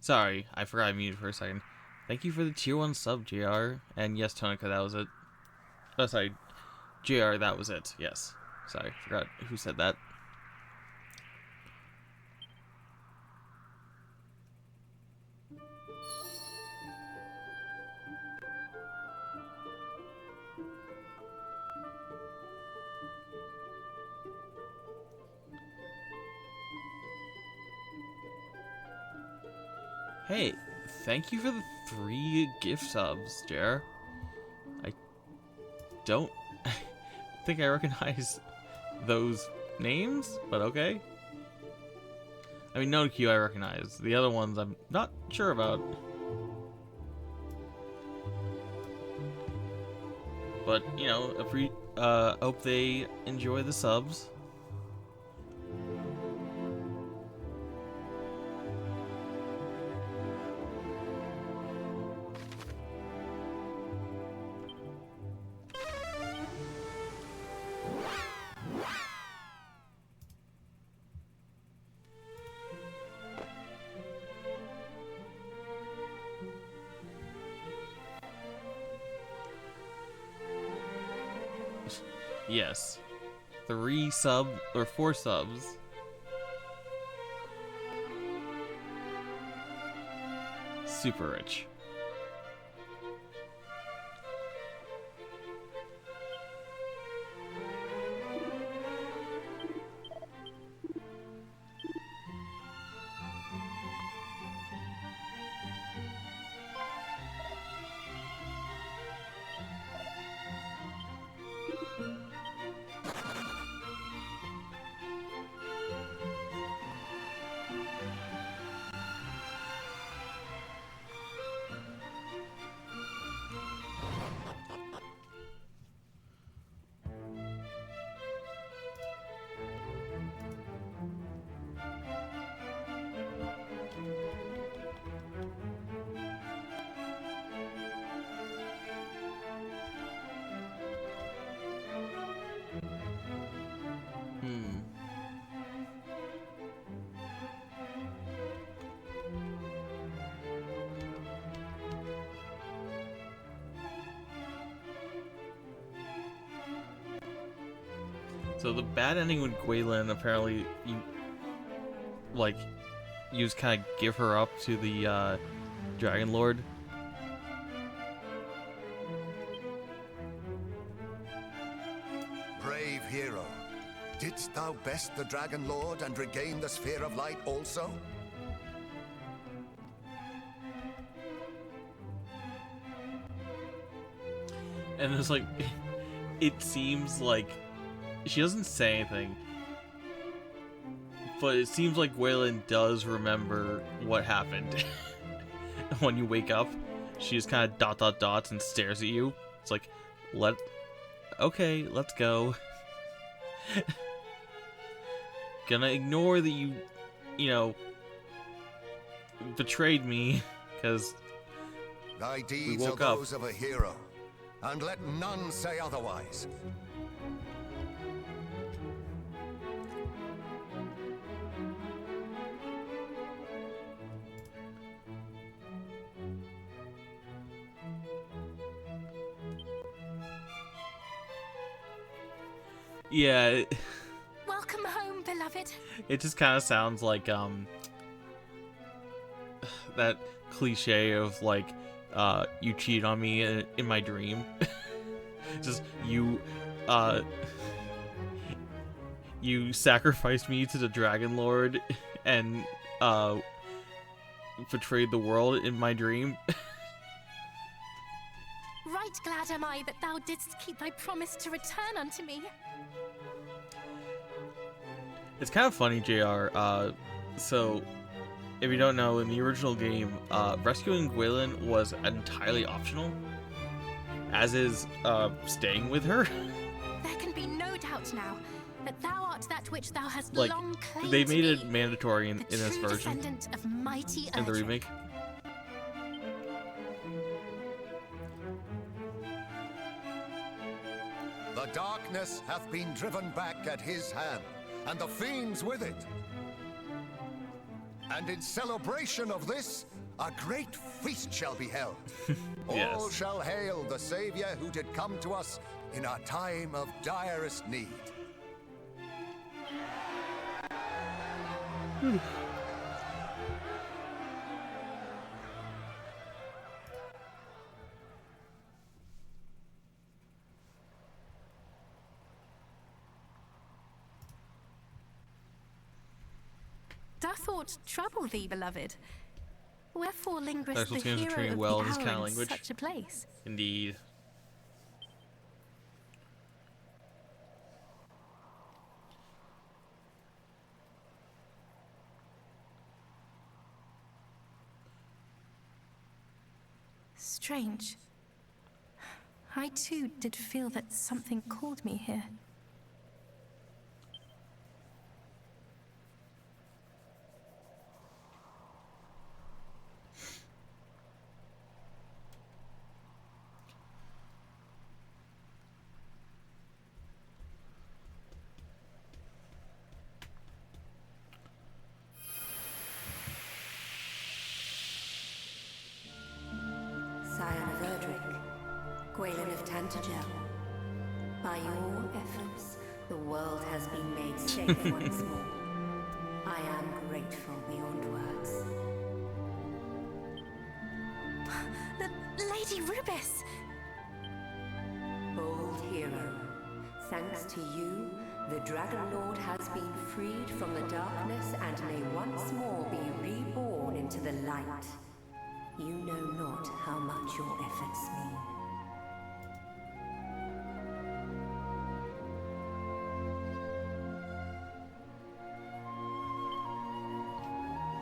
Sorry, I forgot I muted for a second. Thank you for the tier 1 sub, JR. And yes, Tonica, that was it. Oh, sorry. JR, that was it. Yes. Sorry, forgot who said that. Hey, thank you for the 3 gift subs, JR. I don't think I recognize those names, but okay. I mean, Nodoku I recognize. The other ones I'm not sure about. But, you know, hope they enjoy the subs. Yes. 4 subs. Super rich. So the bad ending with Gwaelin, apparently, you just kind of give her up to the Dragon Lord. Brave hero, didst thou best the Dragon Lord and regain the Sphere of Light also? And it's like, it seems like she doesn't say anything, but it seems like Gwaelin does remember what happened. When you wake up, she just kind of dots and stares at you. It's like, okay, let's go. Gonna ignore that you betrayed me, because Thy deeds are those of a hero, and let none say otherwise. yeah, Welcome home, beloved. it just kind of sounds like that cliche of like you cheated on me in my dream. Just you sacrificed me to the Dragon Lord and betrayed the world in my dream. Right glad am I that thou didst keep thy promise to return unto me. It's kind of funny, JR. So, if you don't know, in the original game, rescuing Gwaelin was entirely optional, as is staying with her. There can be no doubt now that thou art that which thou hast Like, long claimed they to made it be, mandatory in the this true version, descendant of mighty in the Erdrick. remake. The darkness hath been driven back at his hand, and the fiends with it. And in celebration of this, a great feast shall be held. Yes. All shall hail the savior who did come to us in our time of direst need. Doth aught trouble thee, beloved? Wherefore lingereth Special the teams are hero treating of well the in this kind of hour in language. such a place? Indeed. Strange. I too did feel that something called me here. Scion of Erdrick, Gwaelin of Tantagel. By your efforts, the world has been made safe once more. I am grateful beyond words. Lady Rubis! Bold hero, thanks to you, the Dragon Lord has been freed from the darkness and may once more be reborn into the light. You know not how much your efforts mean.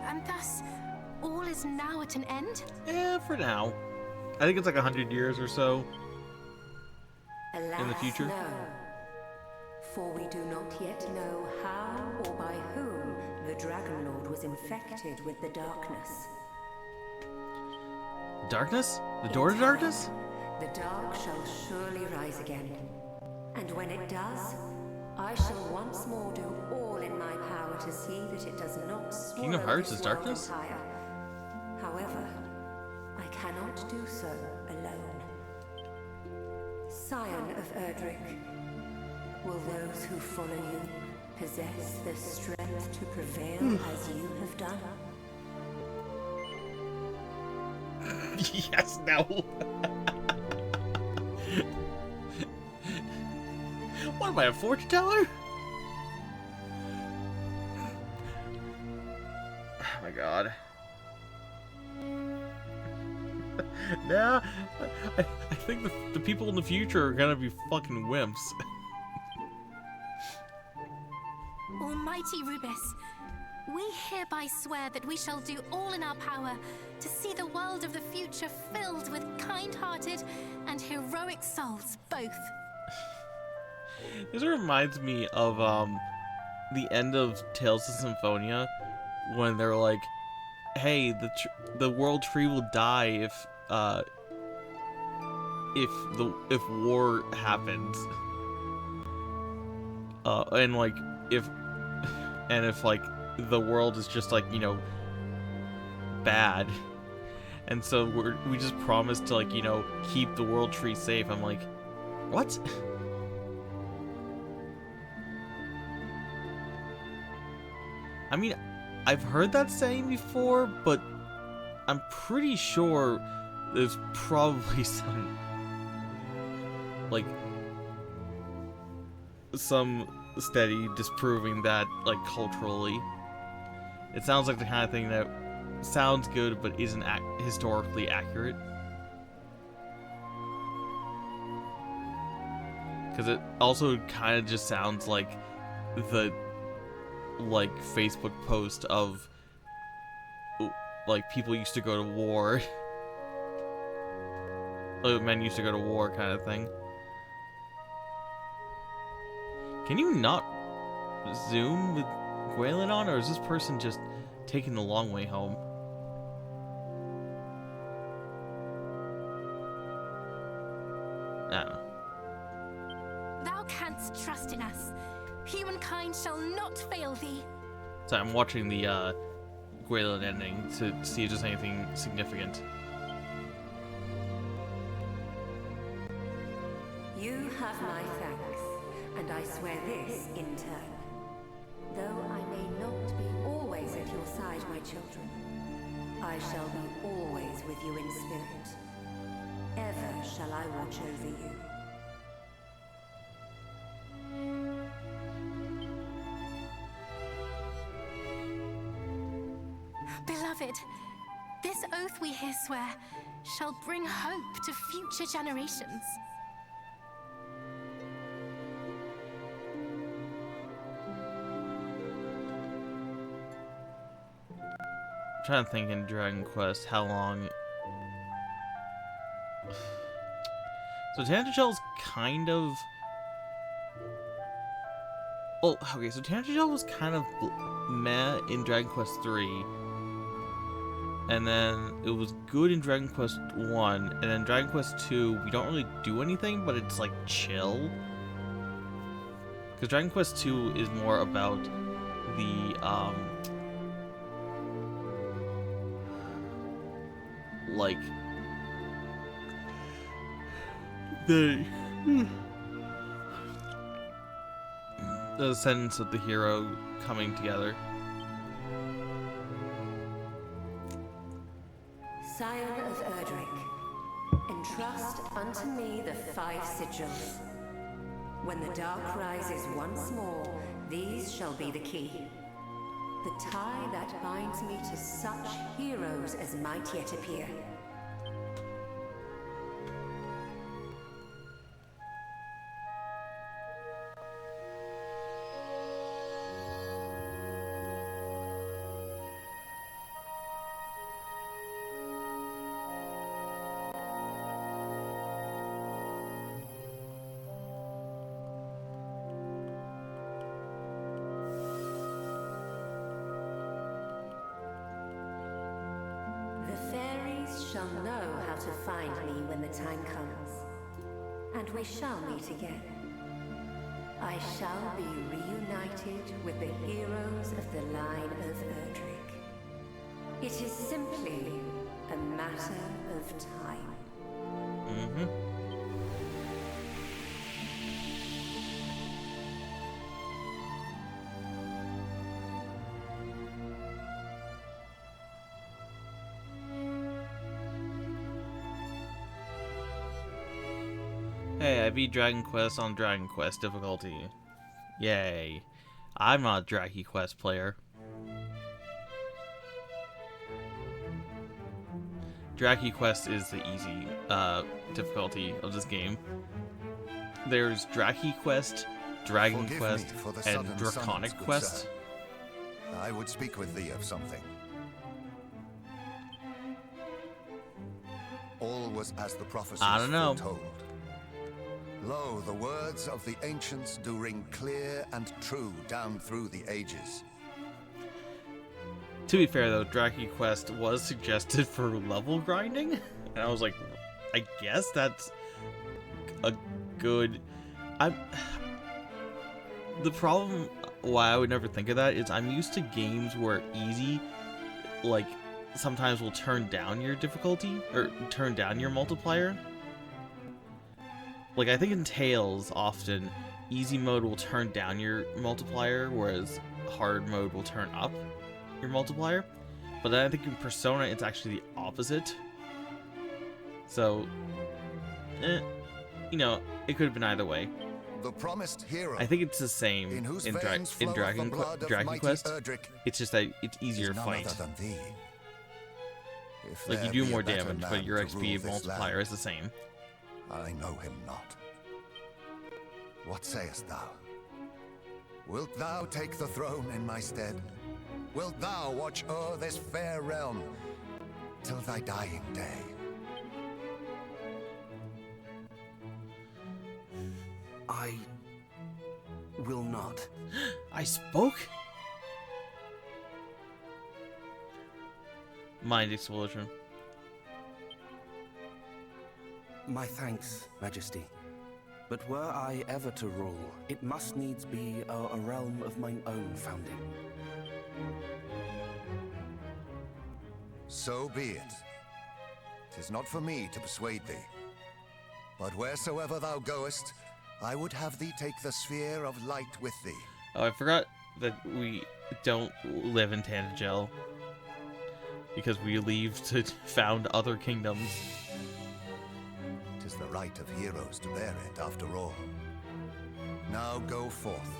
And thus, all is now at an end? Yeah, for now. I think it's like 100 years or so. Alas, In the future? no. For we do not yet know how or by whom the Dragon Lord was infected with the darkness. Darkness? The door to darkness? The dark shall surely rise again. And when it does, I shall once more do all in my power to see that it does not swallow Kingdom Hearts this is world darkness? entire. However, I cannot do so alone. Scion of Erdrick, will those who follow you possess the strength to prevail as you have done? Yes, no. What am I, a fortune teller? Oh my god. Nah, I think the people in the future are gonna be fucking wimps. Almighty Rubis, we hereby swear that we shall do all in our power to see the world of the future filled with kind-hearted and heroic souls, both. This reminds me of the end of Tales of Symphonia, when they're like, "Hey, the world tree will die if war happens, and like if like the world is just like, you know, bad, and so we just promise to, like, you know, keep the world tree safe." I'm like, what? I mean, I've heard that saying before, but I'm pretty sure there's probably some study disproving that, like, culturally. It sounds like the kind of thing that sounds good but isn't historically accurate. Because it also kind of just sounds like the Facebook post of like people used to go to war. Men used to go to war kind of thing. Can you not zoom with Gwaelin on, or is this person just taking the long way home? I don't know. Thou canst trust in us. Humankind shall not fail thee. So I'm watching the Gwaelin ending to see if there's anything significant. You have my thanks, and I swear this in turn. Though I may not be always at your side, my children, I shall be always with you in spirit. Ever shall I watch over you. Beloved, this oath we here swear shall bring hope to future generations. I'm trying to think in Dragon Quest how long. So Tanagel is kind of. Oh, okay. So Tanagel was kind of meh in Dragon Quest 3. And then it was good in Dragon Quest 1, and then Dragon Quest 2, we don't really do anything, but it's like chill. Because Dragon Quest 2 is more about the, like, the sense of the hero coming together. Scion of Erdrick, entrust unto me the 5 sigils. When the dark rises once more, these shall be the key. The tie that binds me to such heroes as might yet appear. Shall know how to find me when the time comes, and we shall meet again. I shall be reunited with the heroes of the line of Erdrick. It is simply a matter of time. Mm-hmm. Hey, I beat Dragon Quest on Dragon Quest difficulty. Yay. I'm not a Dragon Quest player. Dragon Quest is the easy difficulty of this game. There's Dragon Quest, Dragon Quest, and Draconic Quest. Sir. I would speak with thee of something. All was as the prophecies foretold. Lo, the words of the ancients do ring clear and true down through the ages. To be fair though, Dragon Quest was suggested for level grinding, and I was like, I guess that's a good... The problem why I would never think of that is I'm used to games where easy, like, sometimes will turn down your difficulty, or turn down your multiplier. Like, I think in Tales, often, easy mode will turn down your multiplier, whereas hard mode will turn up your multiplier. But then I think in Persona, it's actually the opposite. So, you know, it could have been either way. The promised hero. I think it's the same in Dragon Quest. Erdrick, it's just that it's easier to fight. Like, you do more damage, but your XP multiplier is the same. I know him not. What sayest thou? Wilt thou take the throne in my stead? Wilt thou watch o'er this fair realm till thy dying day? I will not. I spoke? Mind explosion. My thanks, Majesty. But were I ever to rule, it must needs be a realm of mine own founding. So be it. 'Tis not for me to persuade thee. But wheresoever thou goest, I would have thee take the sphere of light with thee. Oh, I forgot that we don't live in Tantagel. Because we leave to found other kingdoms. 'Tis the right of heroes to bear it, after all. Now go forth,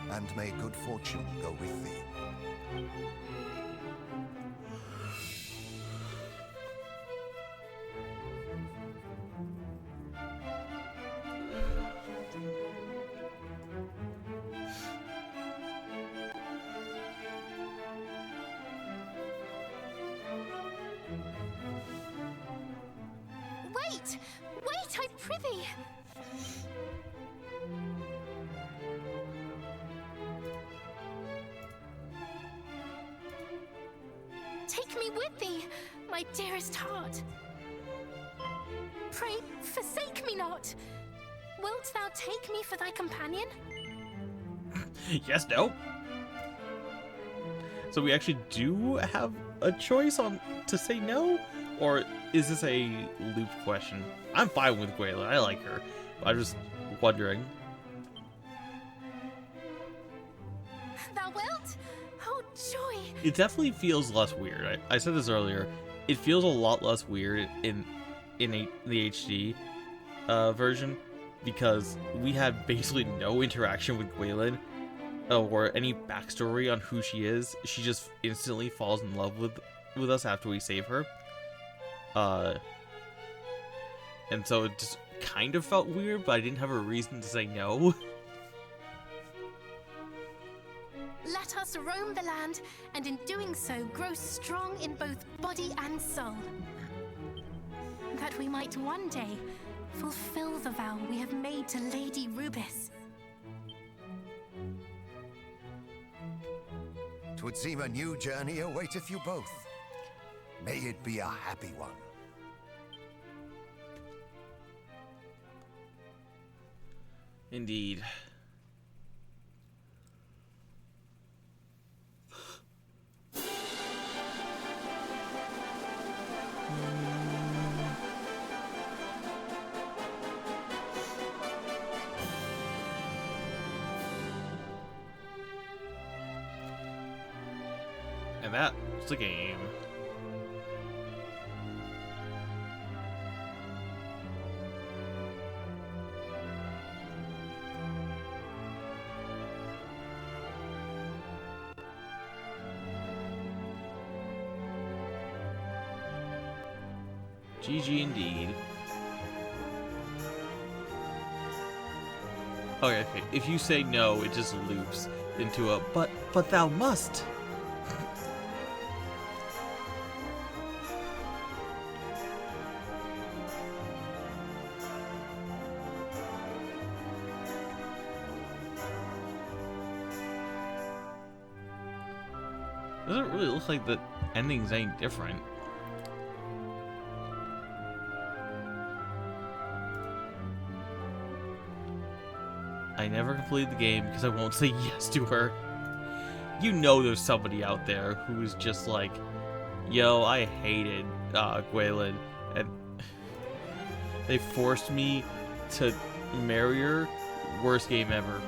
and may good fortune go with thee. Wait! Wait, I prithee! Take me with thee, my dearest heart. Pray, forsake me not. Wilt thou take me for thy companion? Yes, no. So we actually do have a choice on to say no? Or is this a loop question? I'm fine with Gwaelin, I like her. I'm just wondering. Thou wilt? Oh, joy! It definitely feels less weird. I said this earlier. It feels a lot less weird in the HD version because we had basically no interaction with Gwaelin or any backstory on who she is. She just instantly falls in love with us after we save her. And so it just kind of felt weird, but I didn't have a reason to say no. Let us roam the land, and in doing so grow strong in both body and soul. That we might one day fulfill the vow we have made to Lady Rubis. 'Twould seem a new journey awaiteth you both. May it be a happy one. Indeed. And that's the game. GG indeed. Okay, if you say no, it just loops into a but thou must. Doesn't really look like the ending's any different. I never completed the game because I won't say yes to her. You know there's somebody out there who's just like, yo, I hated Gwaelin, and they forced me to marry her. Worst game ever.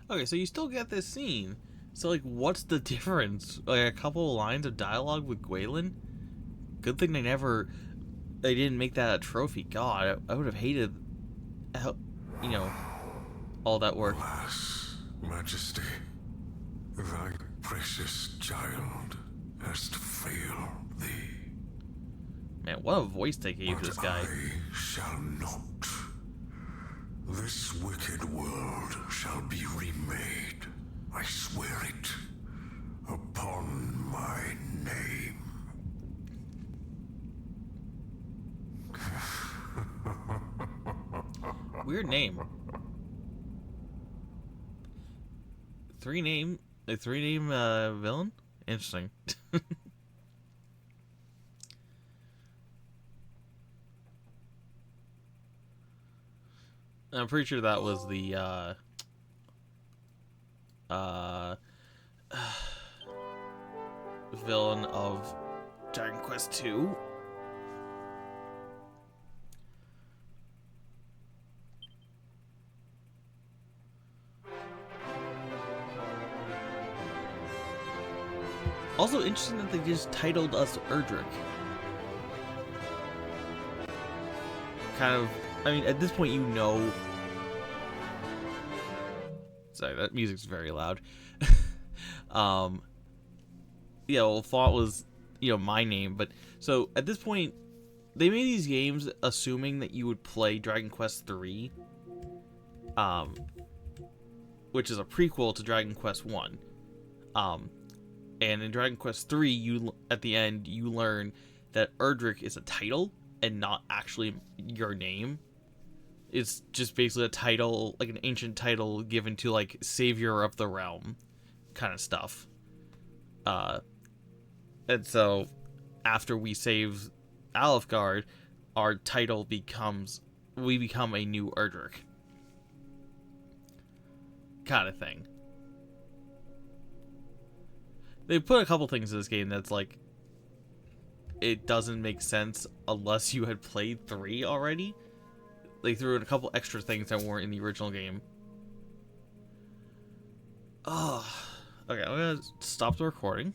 Okay, so you still get this scene. So, like, what's the difference? Like, a couple of lines of dialogue with Gwaelin? Good thing they didn't make that a trophy. God, I would have hated, how, you know, all that work. Alas, Majesty, thy precious child hast failed thee. Man, what a voice they gave But this guy. I shall not. This wicked world shall be remade. I swear it upon my name. Weird name. A three name villain? Interesting. I'm pretty sure that was the villain of Dragon Quest II. Also interesting that they just titled us Erdrick. Kind of, I mean, at this point you know... Sorry, that music's very loud. Yeah, well, thought was, my name, but... So, at this point, they made these games assuming that you would play Dragon Quest III. Which is a prequel to Dragon Quest I. And in Dragon Quest III, at the end, you learn that Erdrick is a title and not actually your name. It's just basically a title, like an ancient title given to, like, Savior of the Realm kind of stuff. And so, after we save Alefgard, our title we become a new Erdrick. Kind of thing. They put a couple things in this game that's like, it doesn't make sense unless you had played 3 already. They threw in a couple extra things that weren't in the original game. Oh, okay, I'm gonna stop the recording.